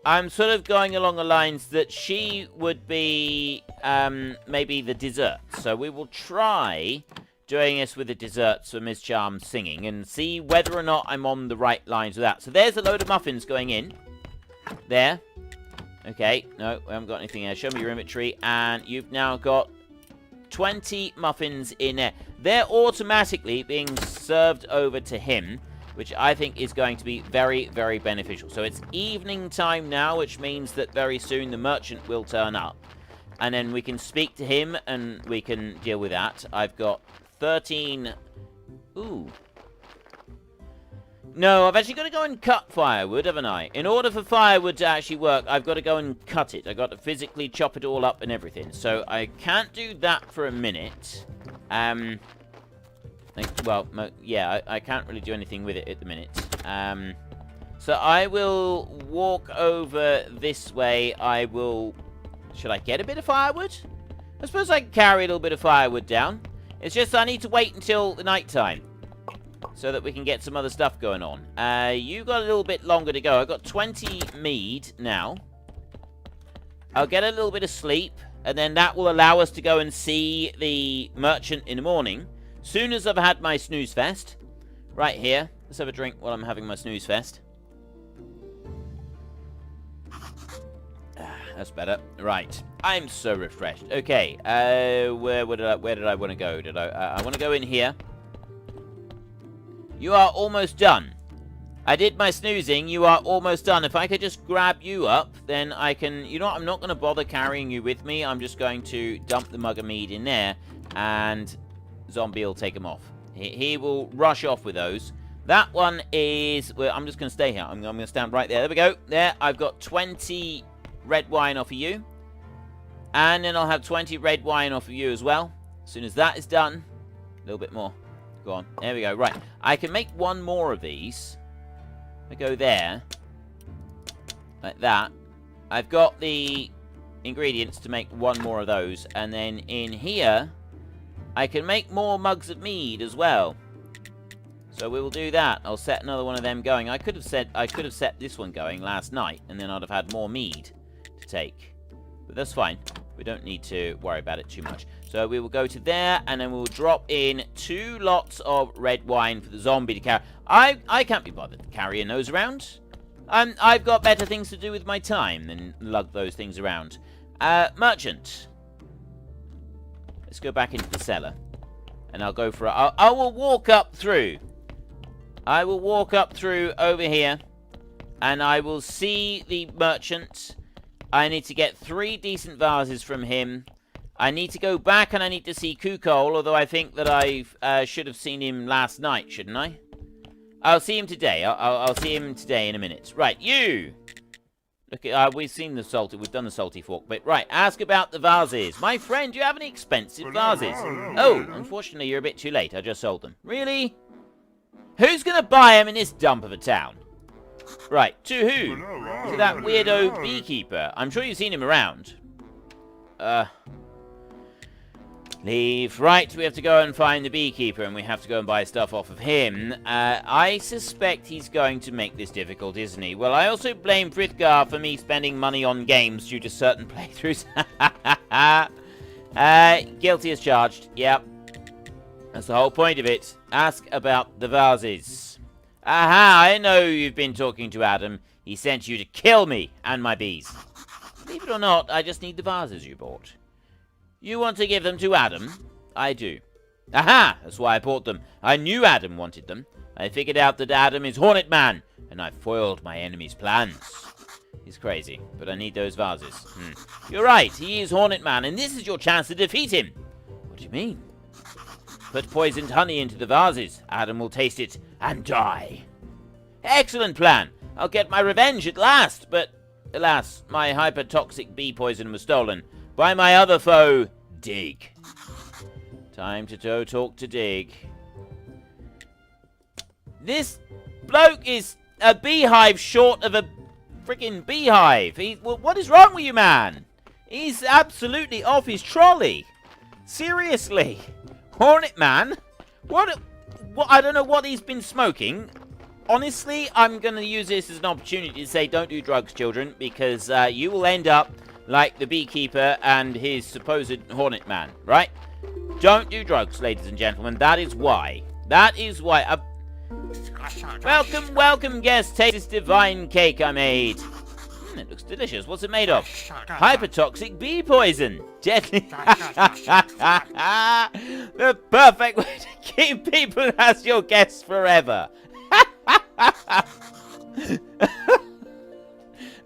I'm sort of going along the lines that she would be maybe the dessert. So we will try doing this with the desserts for Miss Charm's singing and see whether or not I'm on the right lines with that. So there's a load of muffins going in. There. Okay, no, we haven't got anything there. Show me your inventory. And you've now got 20 muffins in there. They're automatically being served over to him, which I think is going to be very, very beneficial. So it's evening time now, which means that very soon the merchant will turn up. And then we can speak to him and we can deal with that. I've got 13... Ooh. No, I've actually got to go and cut firewood, haven't I? In order for firewood to actually work, I've got to go and cut it. I've got to physically chop it all up and everything. So I can't do that for a minute. Well, yeah, I can't really do anything with it at the minute. So I will walk over this way. I will... Should I get a bit of firewood? I suppose I can carry a little bit of firewood down. It's just I need to wait until the night time. So that we can get some other stuff going on. You've got a little bit longer to go. I've got 20 mead now. I'll get a little bit of sleep. And then that will allow us to go and see the merchant in the morning. Soon as I've had my snooze fest. Right here. Let's have a drink while I'm having my snooze fest. That's better. Right. I'm so refreshed. Okay. Where did I want to go? I want to go in here. You are almost done. I did my snoozing. You are almost done. If I could just grab you up, then I can... You know what? I'm not going to bother carrying you with me. I'm just going to dump the mug of mead in there. And Zombie will take him off. He will rush off with those. That one is... Well, I'm just going to stay here. I'm going to stand right there. There we go. There. I've got 20 red wine off of you. And then I'll have 20 red wine off of you as well. As soon as that is done. A little bit more. Go on. There we go. Right. I can make one more of these. I go there. Like that. I've got the ingredients to make one more of those. And then in here, I can make more mugs of mead as well. So we will do that. I'll set another one of them going. I could have set this one going last night. And then I'd have had more mead to take. But that's fine. We don't need to worry about it too much. So we will go to there, and then we'll drop in 2 lots of red wine for the zombie to carry. I can't be bothered carrying those around. I've got better things to do with my time than lug those things around. Merchant. Let's go back into the cellar. And I'll go for... I will walk up through. I will walk up through over here. and I will see the merchant. I need to get 3 decent vases from him. I need to go back and I need to see Kukol, although I think that I should have seen him last night, shouldn't I? I'll see him today. I'll see him today in a minute. Right, you! Look at, we've done the salty fork bit. Right, ask about the vases. My friend, do you have any expensive vases? Oh, unfortunately, you're a bit too late. I just sold them. Really? Who's going to buy them in this dump of a town? Right, to who? To that weirdo beekeeper. I'm sure you've seen him around. Leave. Right, we have to go and find the beekeeper, and we have to go and buy stuff off of him. I suspect he's going to make this difficult, isn't he? Well, I also blame Frithgar for me spending money on games due to certain playthroughs. Guilty as charged. Yep. That's the whole point of it. Ask about the vases. Aha, I know you've been talking to Adam. He sent you to kill me and my bees. Believe it or not, I just need the vases you bought. You want to give them to Adam? I do. Aha! That's why I bought them. I knew Adam wanted them. I figured out that Adam is Hornet Man, and I foiled my enemy's plans. He's crazy, but I need those vases. You're right, he is Hornet Man, and this is your chance to defeat him. What do you mean? Put poisoned honey into the vases. Adam will taste it and die. Excellent plan. I'll get my revenge at last, but alas, my hyper-toxic bee poison was stolen by my other foe, Dig. Time to talk to Dig. This bloke is a beehive short of a freaking beehive. What is wrong with you, man? He's absolutely off his trolley. Seriously. Hornet Man? What? I don't know what he's been smoking. Honestly, I'm going to use this as an opportunity to say don't do drugs, children, because you will end up like the beekeeper and his supposed Hornet Man, right? Don't do drugs, ladies and gentlemen. That is why. That is why. Welcome, guests. Taste this divine cake I made. It looks delicious. What's it made of? Hypertoxic bee poison. Deadly. The perfect way to keep people as your guests forever.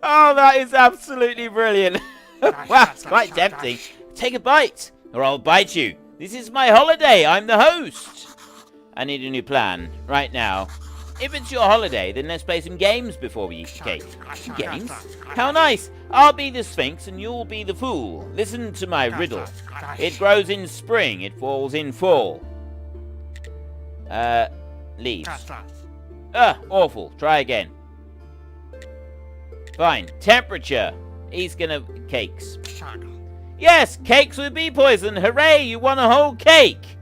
Oh, that is absolutely brilliant. Wow, it's quite tempting. Take a bite, or I'll bite you. This is my holiday. I'm the host. I need a new plan right now. If it's your holiday, then let's play some games before we eat the cake. Games? How nice. I'll be the Sphinx and you'll be the fool. Listen to my riddle. It grows in spring. It falls in fall. Leaves. Awful. Try again. Fine. Temperature. He's gonna... Cakes. Yes, cakes with bee poison. Hooray, you won a whole cake.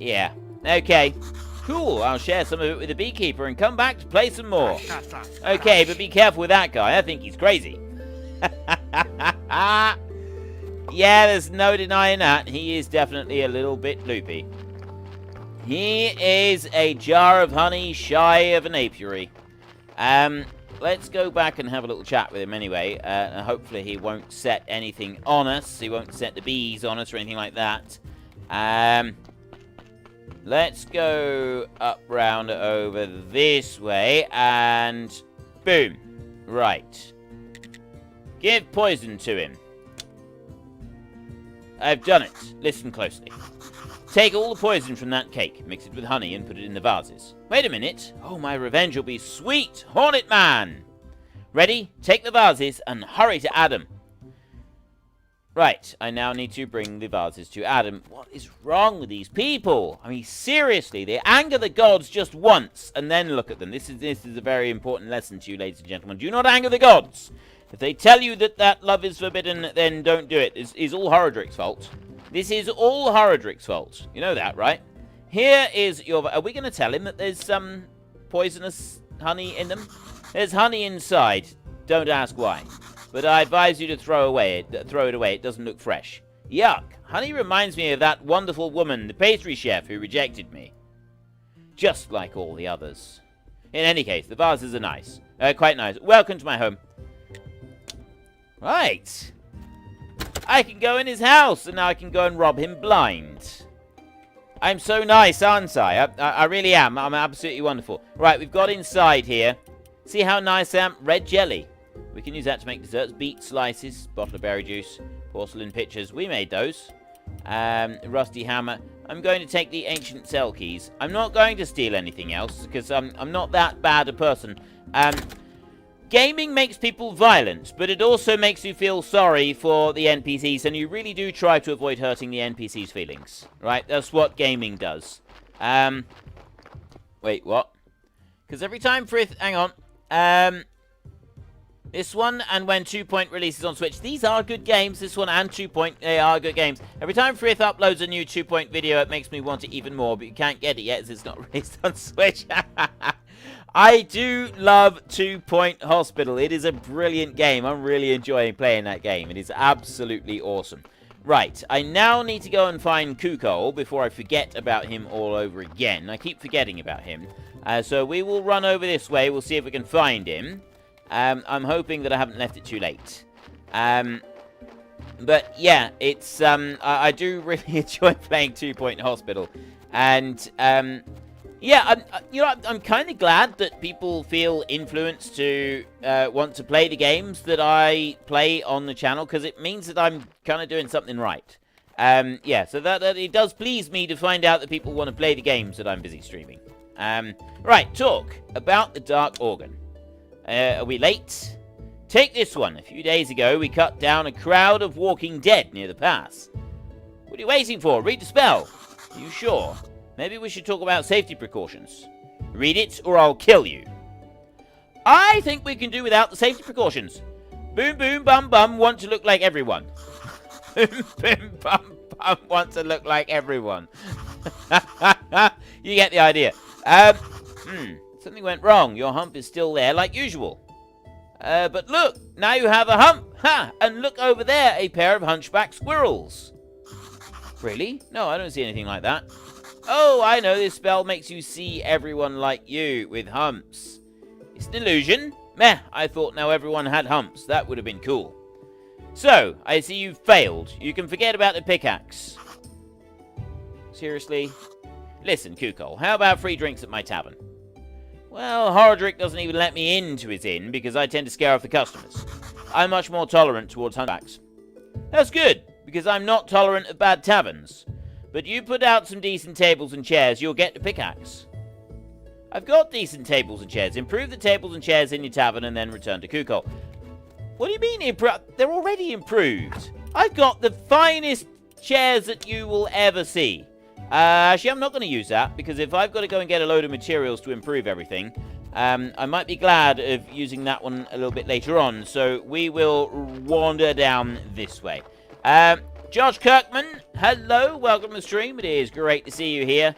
Yeah. Okay. Cool, I'll share some of it with the beekeeper and come back to play some more. Okay, but be careful with that guy. I think he's crazy. Yeah, there's no denying that. He is definitely a little bit loopy. He is a jar of honey shy of an apiary. Let's go back and have a little chat with him anyway. Hopefully he won't set anything on us. He won't set the bees on us or anything like that. Let's go up round over this way and boom. Right. Give poison to him. I've done it. Listen closely. Take all the poison from that cake, mix it with honey, and put it in the vases. Wait a minute. Oh, my revenge will be sweet. Hornet Man! Ready? Take the vases and hurry to Adam. Right, I now need to bring the vases to Adam. What is wrong with these people? I mean, seriously, they anger the gods just once, and then look at them. This is a very important lesson to you, ladies and gentlemen. Do not anger the gods. If they tell you that love is forbidden, then don't do it. It's all Horodric's fault. This is all Horodric's fault. You know that, right? Here is your... Are we going to tell him that there's some poisonous honey in them? There's honey inside. Don't ask why. But I advise you to throw it away. It doesn't look fresh. Yuck. Honey reminds me of that wonderful woman, the pastry chef, who rejected me. Just like all the others. In any case, the vases are nice. Quite nice. Welcome to my home. Right. I can go in his house, and now I can go and rob him blind. I'm so nice, aren't I? I really am. I'm absolutely wonderful. Right, we've got inside here. See how nice I am? Red jelly. We can use that to make desserts. Beet slices, bottle of berry juice, porcelain pitchers. We made those. Rusty hammer. I'm going to take the ancient cell keys. I'm not going to steal anything else because I'm not that bad a person. Gaming makes people violent, but it also makes you feel sorry for the NPCs, and you really do try to avoid hurting the NPCs' feelings, right? That's what gaming does. Wait, what? Because every time Frith, hang on, this one and when 2 Point releases on Switch, these are good games. This one and 2 Point, they are good games. Every time Frith uploads a new 2 Point video, it makes me want it even more, but you can't get it yet as it's not released on Switch. I do love 2 Point Hospital. It is a brilliant game. I'm really enjoying playing that game. It is absolutely awesome. Right, I now need to go and find Kukol before I forget about him all over again. I keep forgetting about him. So we will run over this way. We'll see if we can find him. I'm hoping that I haven't left it too late. But yeah, it's I do really enjoy playing 2 Point Hospital. And yeah, I'm kind of glad that people feel influenced to want to play the games that I play on the channel, because it means that I'm kind of doing something right. Yeah, so that it does please me to find out that people want to play the games that I'm busy streaming. Right, talk about the Dark Organ. Are we late? Take this one. A few days ago, we cut down a crowd of walking dead near the pass. What are you waiting for? Read the spell. Are you sure? Maybe we should talk about safety precautions. Read it, or I'll kill you. I think we can do without the safety precautions. Boom, boom, bum, bum, want to look like everyone. Boom, boom, bum, bum, want to look like everyone. You get the idea. Something went wrong. Your hump is still there, like usual. But look, now you have a hump. Ha! And look over there, a pair of hunchback squirrels. Really? No, I don't see anything like that. Oh, I know, this spell makes you see everyone like you, with humps. It's an illusion. Meh, I thought now everyone had humps. That would have been cool. So, I see you've failed. You can forget about the pickaxe. Seriously? Listen, Kukol, how about free drinks at my tavern? Well, Hardrick doesn't even let me into his inn because I tend to scare off the customers. I'm much more tolerant towards hunchbacks. That's good, because I'm not tolerant of bad taverns. But you put out some decent tables and chairs, you'll get the pickaxe. I've got decent tables and chairs. Improve the tables and chairs in your tavern and then return to Kukol. What do you mean improve? They're already improved. I've got the finest chairs that you will ever see. Actually, I'm not going to use that, because if I've got to go and get a load of materials to improve everything, I might be glad of using that one a little bit later on. So we will wander down this way. Josh Kirkman, hello, welcome to the stream. It is great to see you here.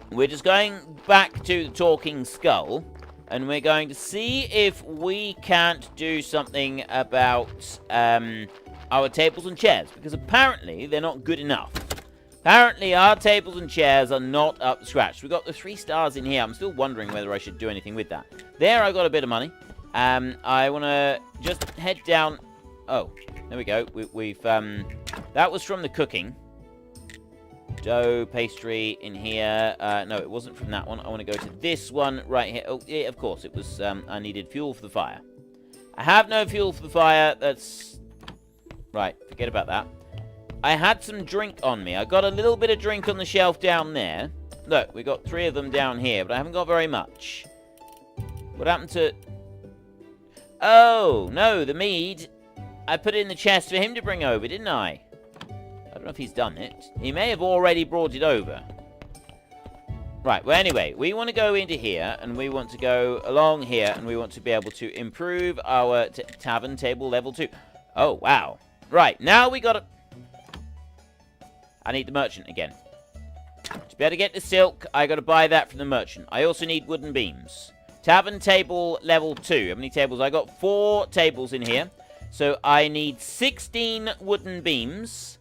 We're just going back to the Talking Skull, and we're going to see if we can't do something about our tables and chairs, because apparently they're not good enough. Apparently our tables and chairs are not up to scratch. We've got the 3 stars in here. I'm still wondering whether I should do anything with that. There, I got a bit of money. I want to just head down. Oh, there we go. We've that was from the cooking. Dough, pastry in here. No, it wasn't from that one. I want to go to this one right here. Oh, yeah, of course. It was, I needed fuel for the fire. I have no fuel for the fire. That's... Right, forget about that. I had some drink on me. I got a little bit of drink on the shelf down there. Look, we got 3 of them down here, but I haven't got very much. What happened to... Oh, no, the mead. I put it in the chest for him to bring over, didn't I? I don't know if he's done it. He may have already brought it over. Right, well, anyway, we want to go into here, and we want to go along here, and we want to be able to improve our tavern table level 2. Oh, wow. Right, now we got to... I need the merchant again. To be able to get the silk, I got to buy that from the merchant. I also need wooden beams. Tavern table level 2. How many tables? I got 4 tables in here. So I need 16 wooden beams.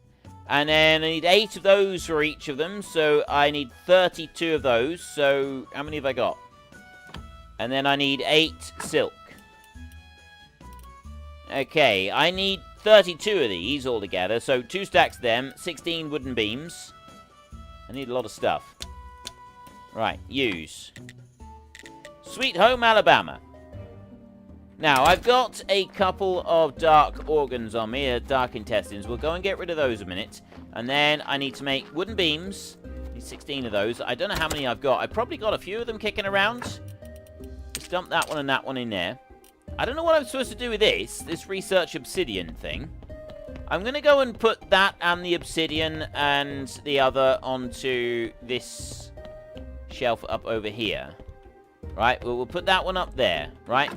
And then I need 8 of those for each of them. So I need 32 of those. So how many have I got? And then I need 8 silk. Okay, I need 32 of these altogether, so 2 stacks of them, 16 wooden beams. I need a lot of stuff. Right, use. Sweet home Alabama. Now, I've got a couple of dark organs on me, dark intestines. We'll go and get rid of those a minute. And then I need to make wooden beams. I need 16 of those. I don't know how many I've got. I've probably got a few of them kicking around. Just dump that one and that one in there. I don't know what I'm supposed to do with this research obsidian thing. I'm going to go and put that and the obsidian and the other onto this shelf up over here. Right, well, we'll put that one up there, right?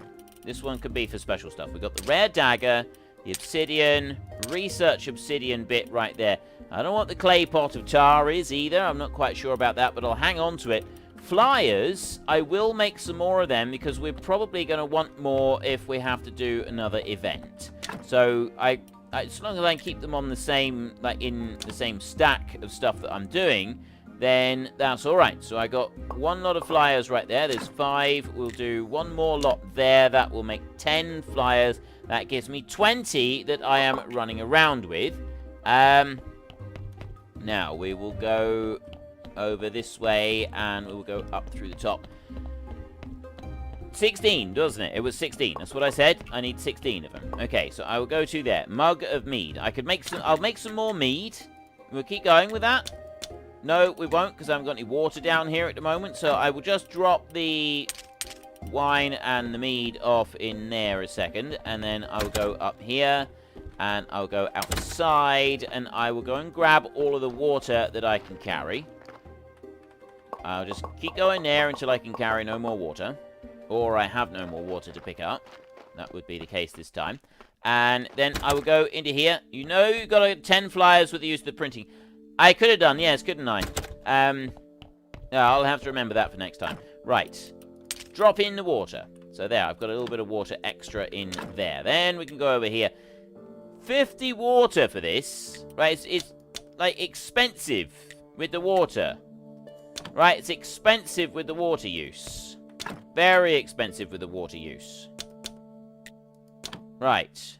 This one could be for special stuff. We've got the rare dagger, the obsidian, research obsidian bit right there. I don't know what the clay pot of tar is either. I'm not quite sure about that, but I'll hang on to it. Flyers, I will make some more of them because we're probably going to want more if we have to do another event. So, as long as I keep them on the same, like in the same stack of stuff that I'm doing, then that's alright. So I got one lot of flyers right there. There's 5. We'll do one more lot there. That will make 10 flyers. That gives me 20 that I am running around with. Now, we will go over this way, and we will go up through the top. 16, doesn't it? It was 16. That's what I said. I need 16 of them. Okay, so I will go to there. Mug of mead. I could make some... I'll make some more mead. We'll keep going with that. No, we won't, because I haven't got any water down here at the moment. So I will just drop the wine and the mead off in there a second. And then I will go up here. And I'll go outside. And I will go and grab all of the water that I can carry. I'll just keep going there until I can carry no more water. Or I have no more water to pick up. That would be the case this time. And then I will go into here. You know you've got 10 flyers with the use of the printing. I could have done, yes, couldn't I? I'll have to remember that for next time. Right. Drop in the water. So there, I've got a little bit of water extra in there. Then we can go over here. 50 water for this. Right, it's like expensive with the water. Right, it's expensive with the water use. Very expensive with the water use. Right.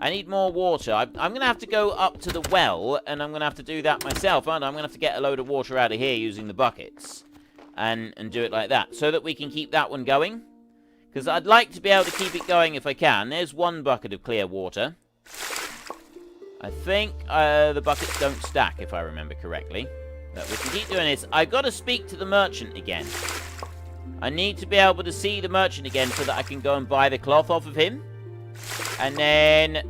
I need more water. I'm going to have to go up to the well, and I'm going to have to do that myself, aren't I? I'm going to have to get a load of water out of here using the buckets. And do it like that, so that we can keep that one going. Because I'd like to be able to keep it going if I can. There's one bucket of clear water. I think the buckets don't stack, if I remember correctly. But we can keep doing this. I've got to speak to the merchant again. I need to be able to see the merchant again so that I can go and buy the cloth off of him. And then...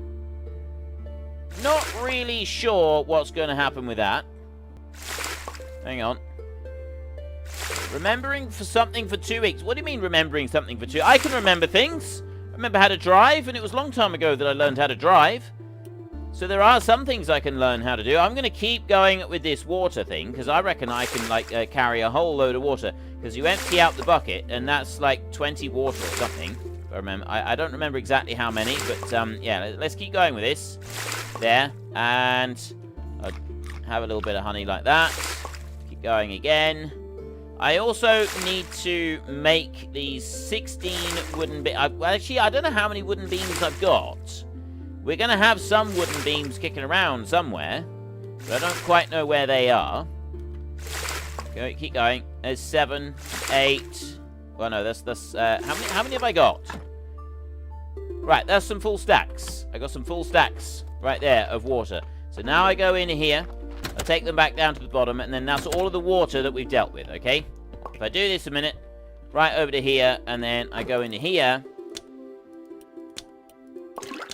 not really sure what's going to happen with that. Hang on. Remembering for something for 2 weeks. What do you mean remembering something for 2? I can remember things. I remember how to drive, and it was a long time ago that I learned how to drive. So there are some things I can learn how to do. I'm going to keep going with this water thing, because I reckon I can, like, carry a whole load of water. Because you empty out the bucket, and that's, like, 20 water or something. I remember. I don't remember exactly how many, but, yeah, let's keep going with this. There. And I'll have a little bit of honey like that. Keep going again. I also need to make these 16 wooden beams. Actually, I don't know how many wooden beams I've got. We're going to have some wooden beams kicking around somewhere, but I don't quite know where they are. Okay, keep going. There's 7, 8. Well, no, that's how many have I got? Right, that's some full stacks. I got some full stacks right there of water. So now I go in here. I'll take them back down to the bottom, and then that's all of the water that we've dealt with, okay? If I do this a minute, right over to here, and then I go into here.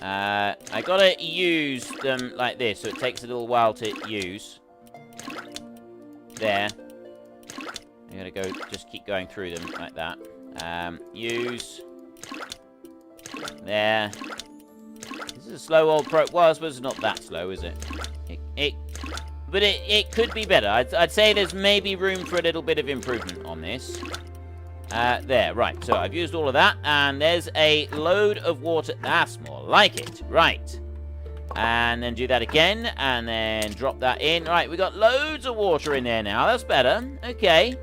I gotta use them like this, so it takes a little while to use. There. I'm gonna go, just keep going through them like that. Use. There. This is a slow old pro... well, I suppose it's not that slow, is it? But it could be better. I'd say there's maybe room for a little bit of improvement on this. There, right. So I've used all of that, and there's a load of water. That's more like it. Right. And then do that again, and then drop that in. Right, we got loads of water in there now. That's better. Okay.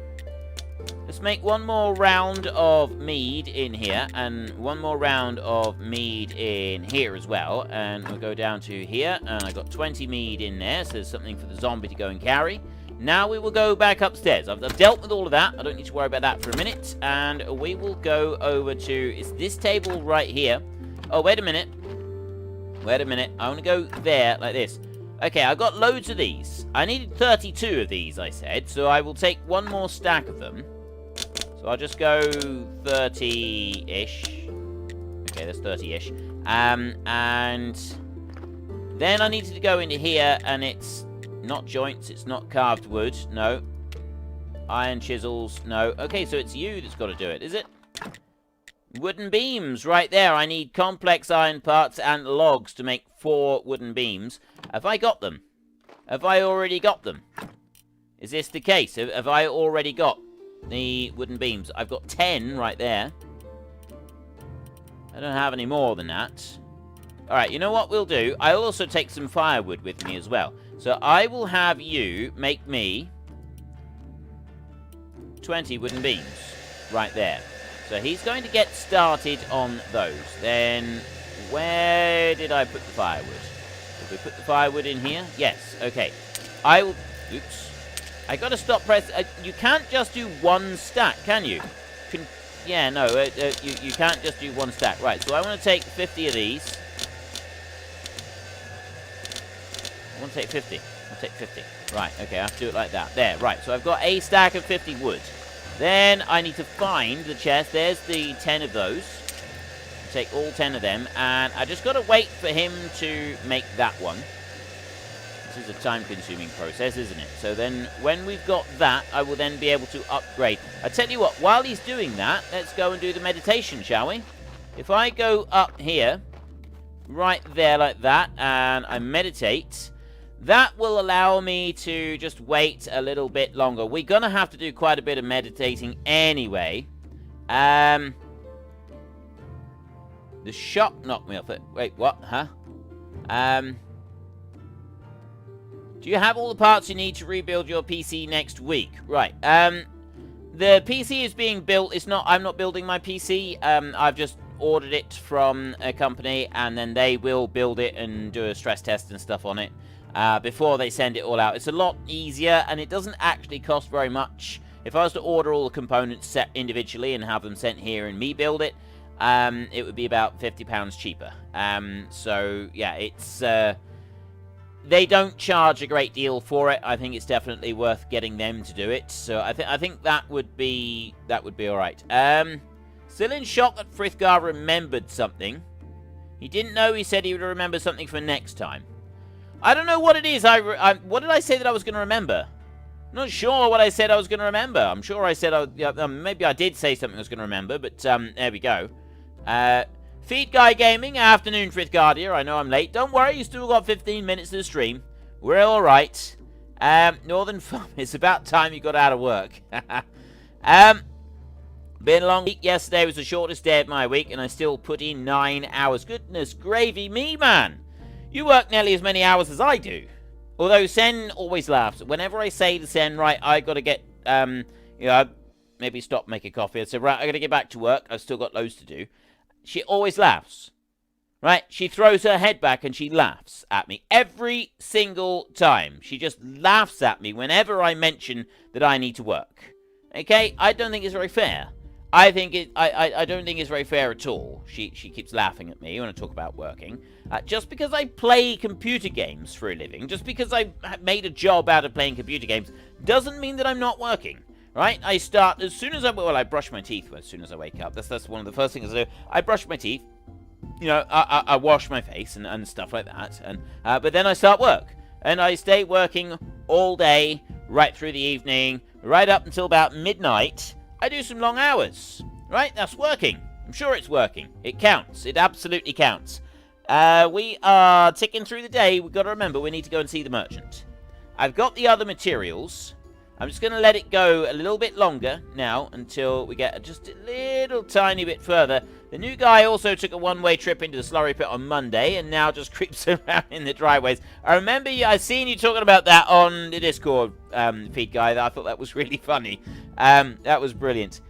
Let's make one more round of mead in here, and one more round of mead in here as well. And we'll go down to here, and I got 20 mead in there, so there's something for the zombie to go and carry. Now we will go back upstairs. I've dealt with all of that. I don't need to worry about that for a minute. And we will go over to... Is this table right here? Oh, wait a minute. Wait a minute. I want to go there, like this. Okay, I've got loads of these. I needed 32 of these, I said. So I will take one more stack of them. So I'll just go 30-ish. Okay, that's 30-ish. And then I needed to go into here, and it's not joints, it's not carved wood. No. Iron chisels. No. Okay, so it's you that's got to do it, is it? Wooden beams, right there. I need complex iron parts and logs to make 4 wooden beams. Have I got them? Have I already got them? Is this the case? Have I already got the wooden beams? I've got 10 right there. I don't have any more than that. Alright, you know what we'll do? I'll also take some firewood with me as well. So I will have you make me 20 wooden beams right there. So he's going to get started on those. Then, where did I put the firewood? Did we put the firewood in here? Yes, okay. I will... Oops. I gotta stop pressing... you can't just do one stack, can you? Yeah, no, you can't just do one stack. Right, so I want to take 50 of these. I want to take 50. I'll take 50. Right, okay, I have to do it like that. There, right, so I've got a stack of 50 wood. Then I need to find the chest. There's the 10 of those. Take all 10 of them. And I just got to wait for him to make that one. This is a time-consuming process, isn't it? So then, when we've got that, I will then be able to upgrade. I tell you what, while he's doing that, let's go and do the meditation, shall we? If I go up here, right there like that, and I meditate... That will allow me to just wait a little bit longer. We're going to have to do quite a bit of meditating anyway. The shock knocked me off it. Wait, what? Huh? Do you have all the parts you need to rebuild your PC next week? Right. The PC is being built. I'm not building my PC. I've just ordered it from a company, and then they will build it and do a stress test and stuff on it. Before they send it all out. It's a lot easier, and it doesn't actually cost very much. If I was to order all the components set individually and have them sent here and me build it, it would be about £50 cheaper. So, yeah, it's... they don't charge a great deal for it. I think it's definitely worth getting them to do it. So, I think that would be alright. Still in shock that Frithgar remembered something. He didn't know he said he would remember something for next time. I don't know what it is. What did I say that I was going to remember? I'm not sure what I said I was going to remember. I'm sure I said... maybe I did say something I was going to remember, but there we go. Feed Guy Gaming, afternoon Frithgardia. I know I'm late. Don't worry, you still got 15 minutes to the stream. We're alright. Northern Farm, it's about time you got out of work. Been a long week. Yesterday was the shortest day of my week, and I still put in 9 hours. Goodness gravy me, man. You work nearly as many hours as I do. Although Sen always laughs. Whenever I say to Sen, right, I got to get, maybe stop making coffee. I say, right, I got to get back to work. I've still got loads to do. She always laughs. Right? She throws her head back and she laughs at me. Every single time. She just laughs at me whenever I mention that I need to work. Okay? I don't think it's very fair. I don't think it's very fair at all. She keeps laughing at me when I talk about working. Just because I play computer games for a living, just because I made a job out of playing computer games, doesn't mean that I'm not working. Right? I start as soon as I brush my teeth as soon as I wake up. That's one of the first things I do. I brush my teeth. You know, I wash my face and stuff like that. And but then I start work. And I stay working all day, right through the evening, right up until about midnight. I do some long hours, right? That's working. I'm sure it's working. It counts. It absolutely counts. We are ticking through the day. We've got to remember we need to go and see the merchant. I've got the other materials. I'm just going to let it go a little bit longer now until we get just a little tiny bit further. The new guy also took a one-way trip into the slurry pit on Monday and now just creeps around in the driveways. I remember I've seen you talking about that on the Discord feed, guy. I thought that was really funny. That was brilliant.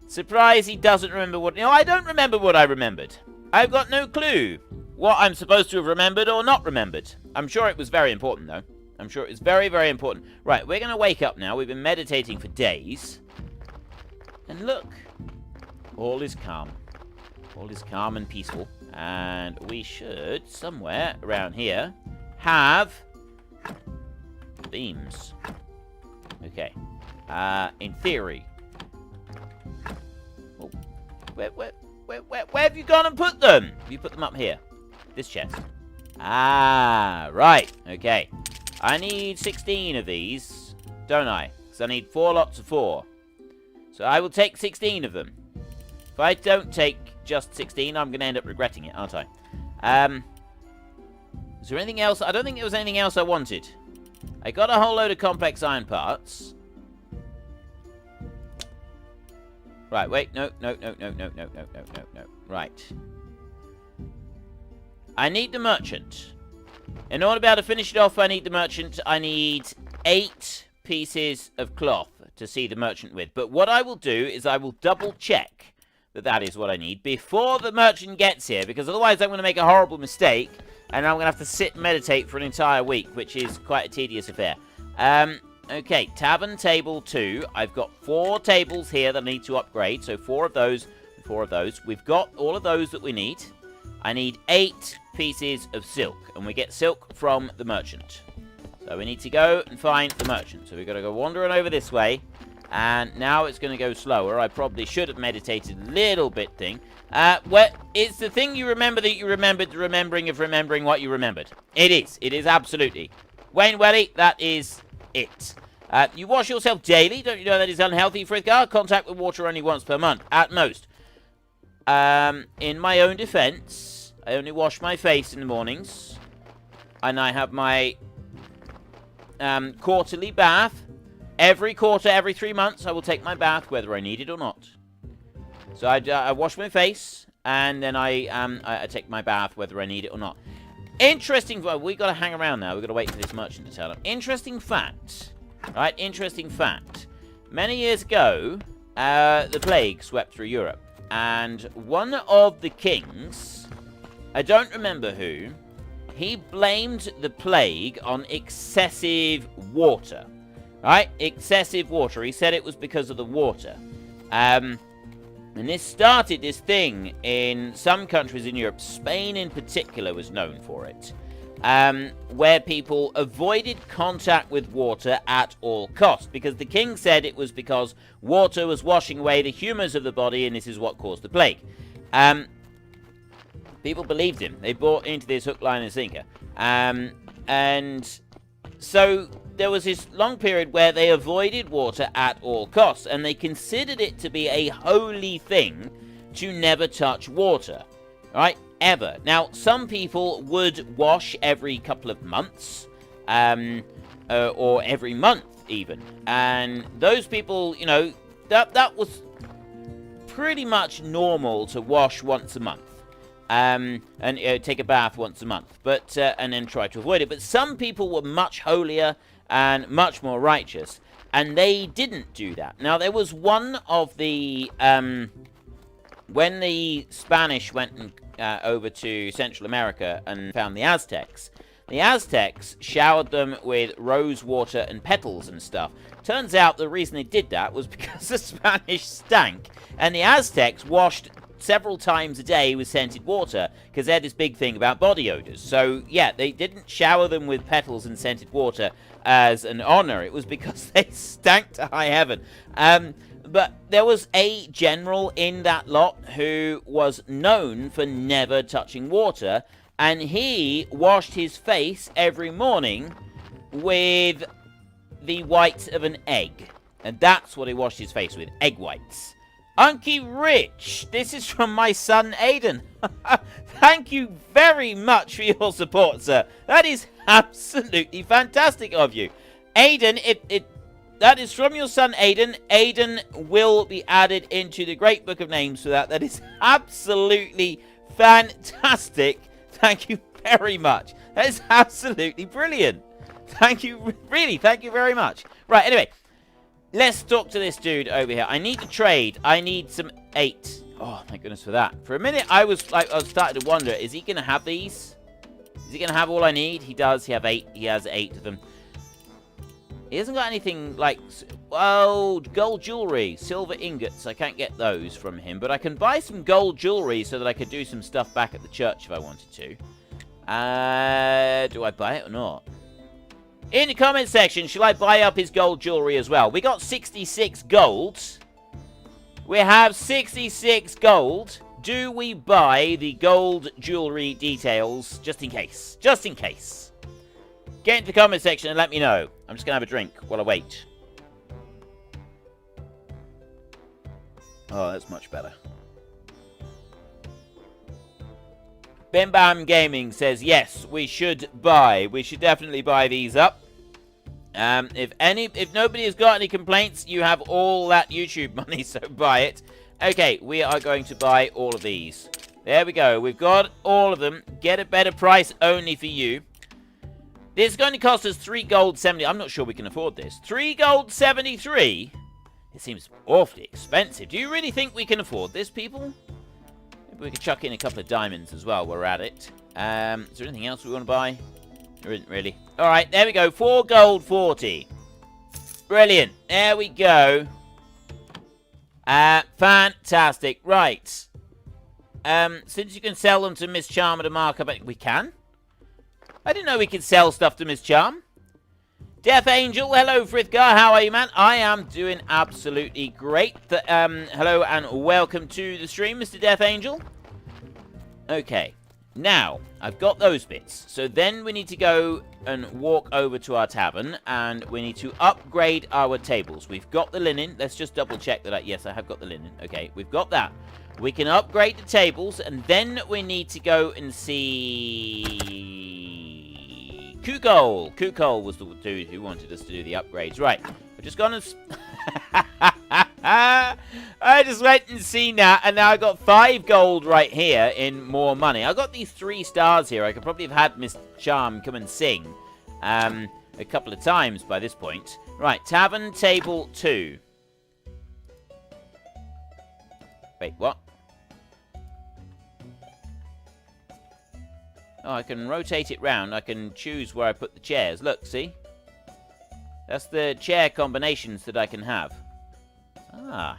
Surprised he doesn't remember what... No, I don't remember what I remembered. I've got no clue what I'm supposed to have remembered or not remembered. I'm sure it was very important, though. I'm sure it's very, very important. Right, we're going to wake up now. We've been meditating for days. And look, all is calm. All is calm and peaceful. And we should, somewhere around here, have beams. Okay. In theory. Oh, where have you gone and put them? You put them up here. This chest. Ah, right. Okay. I need 16 of these, don't I? Because I need 4 lots of 4. So I will take 16 of them. If I don't take just 16, I'm going to end up regretting it, aren't I? Is there anything else? I don't think there was anything else I wanted. I got a whole load of complex iron parts. Right, wait. No. Right. I need the merchant. In order to be able to finish it off, I need the merchant. I need 8 pieces of cloth to see the merchant with. But what I will do is I will double check that that is what I need before the merchant gets here, because otherwise I'm going to make a horrible mistake and I'm going to have to sit and meditate for an entire week, which is quite a tedious affair. Okay, tavern table 2. I've got 4 tables here that I need to upgrade, so 4 of those, 4 of those. We've got all of those that we need. I need 8 pieces of silk, and we get silk from the merchant. So we need to go and find the merchant. So we've got to go wandering over this way, and now it's going to go slower. I probably should have meditated a little bit thing. It's the thing you remember that you remembered, the remembering of remembering what you remembered. It is absolutely. Wayne Welly, that is it. You wash yourself daily. Don't you know that is unhealthy, Frithgar? Contact with water only once per month, at most. In my own defense, I only wash my face in the mornings. And I have my quarterly bath. Every quarter, every 3 months, I will take my bath, whether I need it or not. So I wash my face, and then I take my bath, whether I need it or not. Interesting. Well, we got to hang around now. We've got to wait for this merchant to tell them. Interesting fact. Right, interesting fact. Many years ago, the plague swept through Europe. And one of the kings, I don't remember who, he blamed the plague on excessive water. Right? Excessive water. He said it was because of the water. And this started this thing in some countries in Europe. Spain in particular was known for it. Where people avoided contact with water at all costs. Because the king said it was because water was washing away the humours of the body, and this is what caused the plague. People believed him. They bought into this hook, line, and sinker. And so there was this long period where they avoided water at all costs, and they considered it to be a holy thing to never touch water. Right? Ever. Now, some people would wash every couple of months, or every month even. And those people, you know, that was pretty much normal to wash once a month. And take a bath once a month, but and then try to avoid it. But some people were much holier and much more righteous, and they didn't do that. Now, there was one of the when the Spanish went over to Central America and found the Aztecs showered them with rose water and petals and stuff. Turns out the reason they did that was because the Spanish stank, and the Aztecs washed several times a day with scented water, because they had this big thing about body odors. So, yeah, they didn't shower them with petals and scented water as an honor. It was because they stank to high heaven. But there was a general in that lot who was known for never touching water, and he washed his face every morning with the white of an egg. And that's what he washed his face with, egg whites. Unky Rich, this is from my son Aiden. Thank you very much for your support, sir. That is absolutely fantastic of you. Aiden, that is from your son Aiden. Aiden will be added into the great book of names for that. That is absolutely fantastic. Thank you very much. That is absolutely brilliant. Thank you, really, thank you very much. Right, anyway. Let's talk to this dude over here. I need to trade. I need some 8. Oh, thank goodness for that. For a minute, I was starting to wonder, is he going to have these? Is he going to have all I need? He does. He has 8 of them. He hasn't got anything like... Oh, gold jewelry. Silver ingots. I can't get those from him. But I can buy some gold jewelry so that I could do some stuff back at the church if I wanted to. Do I buy it or not? In the comment section, shall I buy up his gold jewelry as well? We got 66 gold. We have 66 gold. Do we buy the gold jewelry details just in case? Just in case. Get into the comment section and let me know. I'm just going to have a drink while I wait. Oh, that's much better. Bim Bam Gaming says, yes, we should buy. We should definitely buy these up. If nobody has got any complaints, you have all that YouTube money, so buy it. Okay, we are going to buy all of these. There we go. We've got all of them. Get a better price only for you. This is going to cost us 3 gold 70. I'm not sure we can afford this. 3 gold 73? It seems awfully expensive. Do you really think we can afford this, people? Maybe we could chuck in a couple of diamonds as well while we're at it. Is there anything else we want to buy? There isn't really. Alright, there we go. 4 gold 40. Brilliant. There we go. Fantastic. Right. Since you can sell them to Miss Charm at a markup, we can? I didn't know we could sell stuff to Miss Charm. Death Angel, hello Frithgar, how are you, man? I am doing absolutely great. Hello and welcome to the stream, Mr. Death Angel. Okay, now, I've got those bits. So then we need to go and walk over to our tavern, and we need to upgrade our tables. We've got the linen. Let's just double check that. Yes, I have got the linen. Okay, we've got that. We can upgrade the tables, and then we need to go and see... Kukol. Kukol was the dude who wanted us to do the upgrades. Right, we're just gonna... I just went and seen that, and now I got 5 gold right here in more money. I got these 3 stars here. I could probably have had Miss Charm come and sing a couple of times by this point. Right, Tavern Table 2. Wait, what? Oh, I can rotate it round. I can choose where I put the chairs. Look, see? That's the chair combinations that I can have. Ah.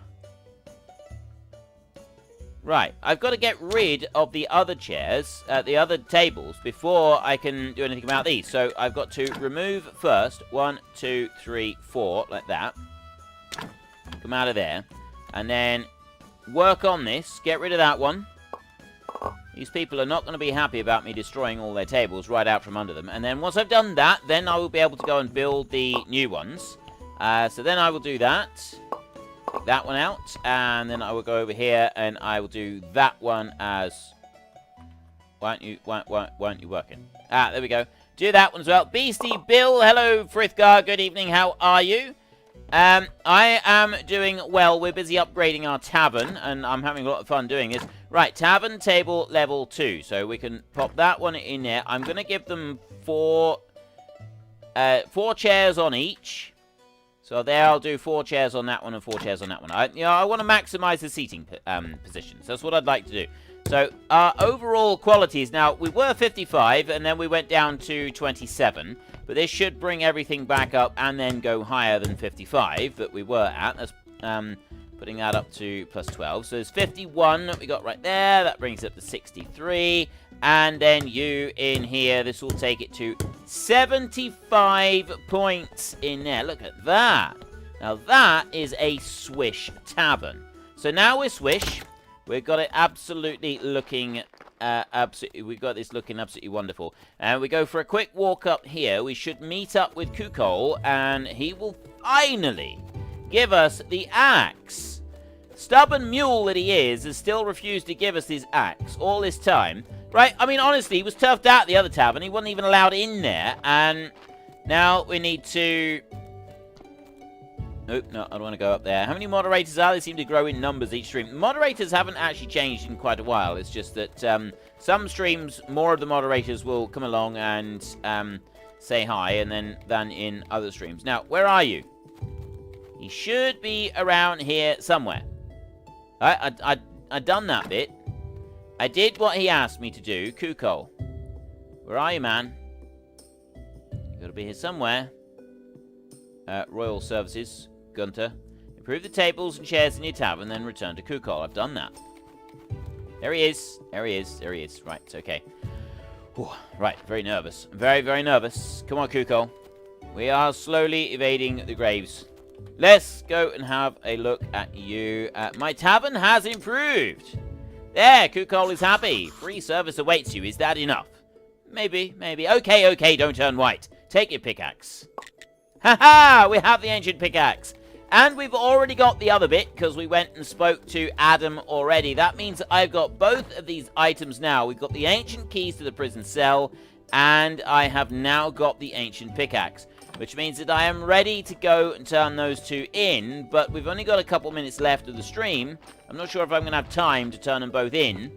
Right, I've got to get rid of the other chairs, the other tables, before I can do anything about these. So I've got to remove first 1, 2, 3, 4, like that. Come out of there. And then work on this. Get rid of that one. These people are not going to be happy about me destroying all their tables right out from under them. And then once I've done that, then I will be able to go and build the new ones. So then I will do that. Take that one out. And then I will go over here and I will do that one as... Why aren't you working? Ah, there we go. Do that one as well. Beastie Bill, hello Frithgar, good evening, how are you? I am doing well. We're busy upgrading our tavern, and I'm having a lot of fun doing this. Right, tavern table level 2. So we can pop that one in there. I'm going to give them 4 chairs on each. So there, I'll do 4 chairs on that one and 4 chairs on that one. I want to maximize the seating positions. That's what I'd like to do. So our overall qualities, now we were 55 and then we went down to 27. But this should bring everything back up and then go higher than 55 that we were at. That's putting that up to plus 12. So there's 51 that we got right there. That brings it up to 63. And then you in here, this will take it to 75 points in there. Look at that. Now that is a Swish tavern. So now we're Swish. We've got it absolutely looking... we've got this looking absolutely wonderful. And we go for a quick walk up here. We should meet up with Kukol, and he will finally give us the axe. Stubborn mule that he is has still refused to give us his axe all this time. Right, I mean, honestly, he was toughed out at the other tavern. He wasn't even allowed in there. And now we need to... Nope, no, I don't want to go up there. How many moderators are there? They seem to grow in numbers each stream. Moderators haven't actually changed in quite a while. It's just that some streams, more of the moderators will come along and say hi, and then than in other streams. Now, where are you? He should be around here somewhere. I done that bit. I did what he asked me to do. Kukol. Where are you, man? You gotta be here somewhere. Royal Services, Gunter. Improve the tables and chairs in your tavern, then return to Kukol. I've done that. There he is. There he is. There he is. Right, okay. Whew, right, very nervous. Very, very nervous. Come on, Kukol. We are slowly evading the graves. Let's go and have a look at you. My tavern has improved. There, Kukol is happy. Free service awaits you. Is that enough? Maybe, maybe. Okay, okay, don't turn white. Take your pickaxe. Ha-ha! We have the ancient pickaxe. And we've already got the other bit, because we went and spoke to Adam already. That means that I've got both of these items now. We've got the ancient keys to the prison cell, and I have now got the ancient pickaxe. Which means that I am ready to go and turn those two in, but we've only got a couple minutes left of the stream. I'm not sure if I'm going to have time to turn them both in.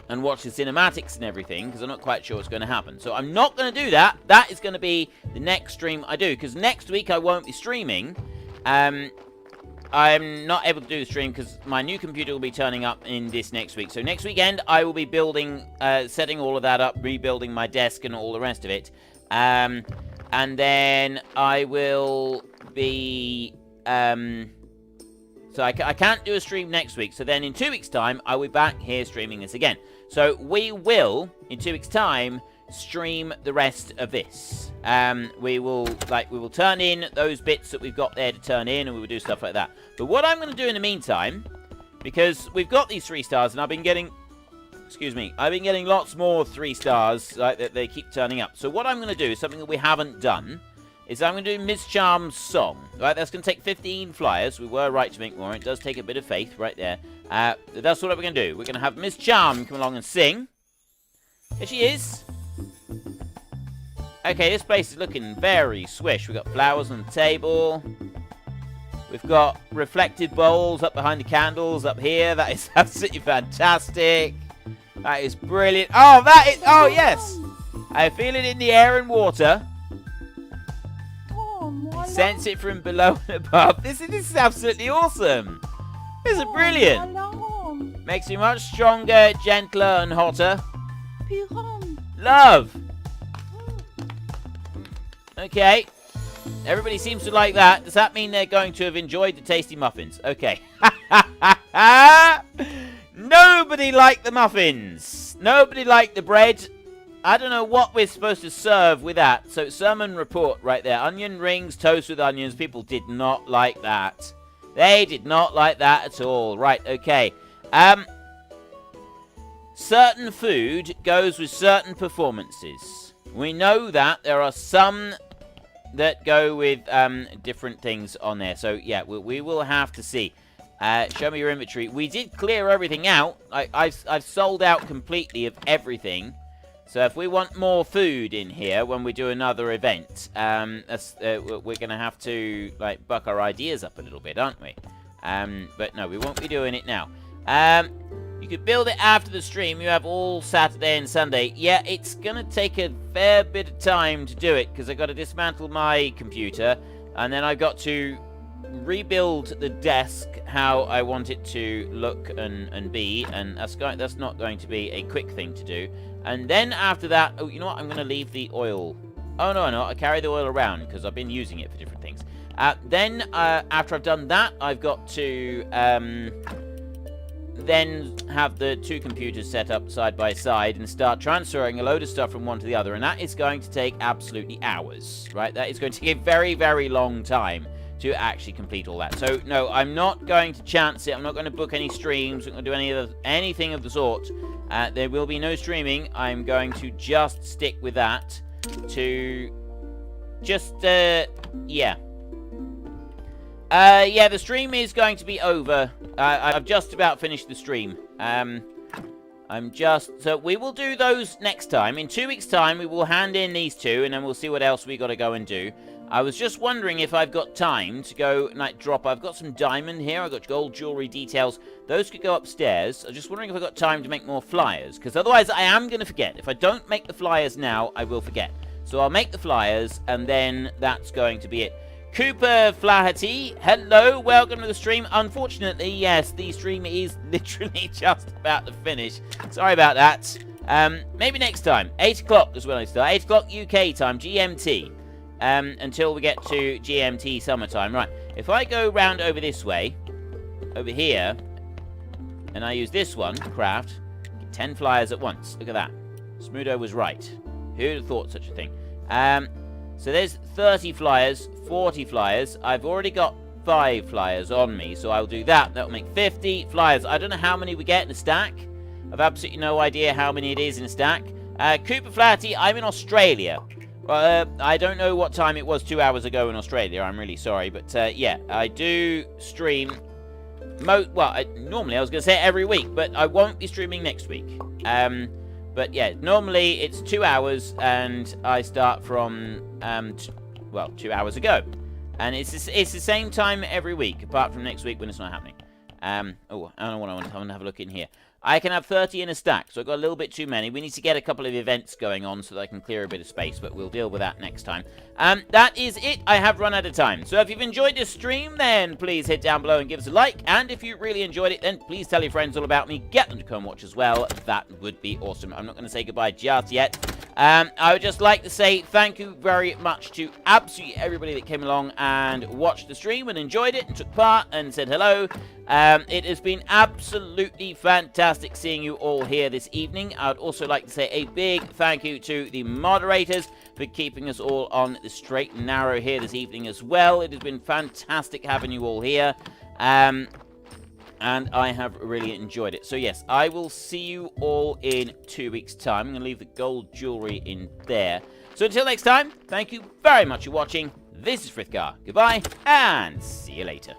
And watch the cinematics and everything, because I'm not quite sure what's going to happen. So I'm not going to do that. That is going to be the next stream I do, because next week I won't be streaming. I'm not able to do the stream because my new computer will be turning up in this next week. So next weekend I will be building, setting all of that up, rebuilding my desk and all the rest of it. And then I will be... So I can't do a stream next week. So then in 2 weeks' time, I'll be back here streaming this again. So we will, in 2 weeks' time, stream the rest of this. We will turn in those bits that we've got there to turn in, and we will do stuff like that. But what I'm going to do in the meantime, because we've got these 3 stars, and I've been getting... Excuse me. I've been getting lots more 3 stars, like that they keep turning up. So what I'm going to do is something that we haven't done. Is I'm going to do Miss Charm's song. Right, that's going to take 15 flyers. We were right to make more. It does take a bit of faith right there. That's what we're going to do. We're going to have Miss Charm come along and sing. There she is. Okay, this place is looking very swish. We've got flowers on the table. We've got reflective bowls up behind the candles up here. That is absolutely fantastic. That is brilliant. Oh, that is... Oh, yes. I feel it in the air and water. Sense it from below and above. This is absolutely awesome. This is brilliant. Makes me much stronger, gentler, and hotter. Love. Okay. Everybody seems to like that. Does that mean they're going to have enjoyed the tasty muffins? Okay. Nobody liked the muffins. Nobody liked the bread. I don't know what we're supposed to serve with that. So, sermon report right there. Onion rings, toast with onions. People did not like that. They did not like that at all. Right, okay. Certain food goes with certain performances. We know that. There are some that go with different things on there. So, yeah, we will have to see. Show me your inventory. We did clear everything out. I've sold out completely of everything. So if we want more food in here when we do another event, we're going to have to buck our ideas up a little bit, aren't we? But no, we won't be doing it now. You could build it after the stream. You have all Saturday and Sunday. Yeah, it's going to take a fair bit of time to do it because I've got to dismantle my computer and then I've got to rebuild the desk how I want it to look and be, and that's not going to be a quick thing to do. And then after that, oh, you know what? I'm going to leave the oil. Oh, no, I carry the oil around because I've been using it for different things. Then, after I've done that, I've got to then have the 2 computers set up side by side and start transferring a load of stuff from one to the other. And that is going to take absolutely hours, right? That is going to take a very, very long time to actually complete all that. So, no, I'm not going to chance it. I'm not going to book any streams. I'm not going to do anything of the sort. There will be no streaming. I'm going to just stick with that to just, yeah. Yeah, the stream is going to be over. I've just about finished the stream. So we will do those next time. In 2 weeks' time, we will hand in these 2, and then we'll see what else we got to go and do. I was just wondering if I've got time to go drop. I've got some diamond here. I've got gold jewelry details. Those could go upstairs. I was just wondering if I've got time to make more flyers, because otherwise I am going to forget. If I don't make the flyers now, I will forget. So I'll make the flyers, and then that's going to be it. Cooper Flaherty, hello, welcome to the stream. Unfortunately, yes, the stream is literally just about to finish. Sorry about that. Maybe next time. 8 o'clock is when I start. 8 o'clock UK time, GMT. until we get to GMT summertime. Right, if I go round over this way, over here, and I use this one to craft, get 10 flyers at once. Look at that. Smudo was right. Who'd have thought such a thing? So there's 30 flyers, 40 flyers. I've already got 5 flyers on me, so I'll do that. That'll make 50 flyers. I don't know how many we get in a stack. I've absolutely no idea how many it is in a stack. Cooper Flatty, I'm in Australia. I don't know what time it was 2 hours ago in Australia. I'm really sorry, but yeah, I do stream. Normally I was going to say every week, but I won't be streaming next week. But yeah, normally it's 2 hours, and I start from 2 hours ago, and it's the same time every week, apart from next week when it's not happening. I don't know what I want to have a look in here. I can have 30 in a stack, so I've got a little bit too many. We need to get a couple of events going on so that I can clear a bit of space, but we'll deal with that next time. That is it. I have run out of time. So if you've enjoyed this stream, then please hit down below and give us a like. And if you really enjoyed it, then please tell your friends all about me. Get them to come watch as well. That would be awesome. I'm not going to say goodbye just yet. I would just like to say thank you very much to absolutely everybody that came along and watched the stream and enjoyed it and took part and said hello. It has been absolutely fantastic seeing you all here this evening. I would also like to say a big thank you to the moderators for keeping us all on the straight and narrow here this evening as well. It has been fantastic having you all here. And I have really enjoyed it. So yes, I will see you all in 2 weeks' time. I'm going to leave the gold jewelry in there. So until next time, thank you very much for watching. This is Frithgar. Goodbye, and see you later.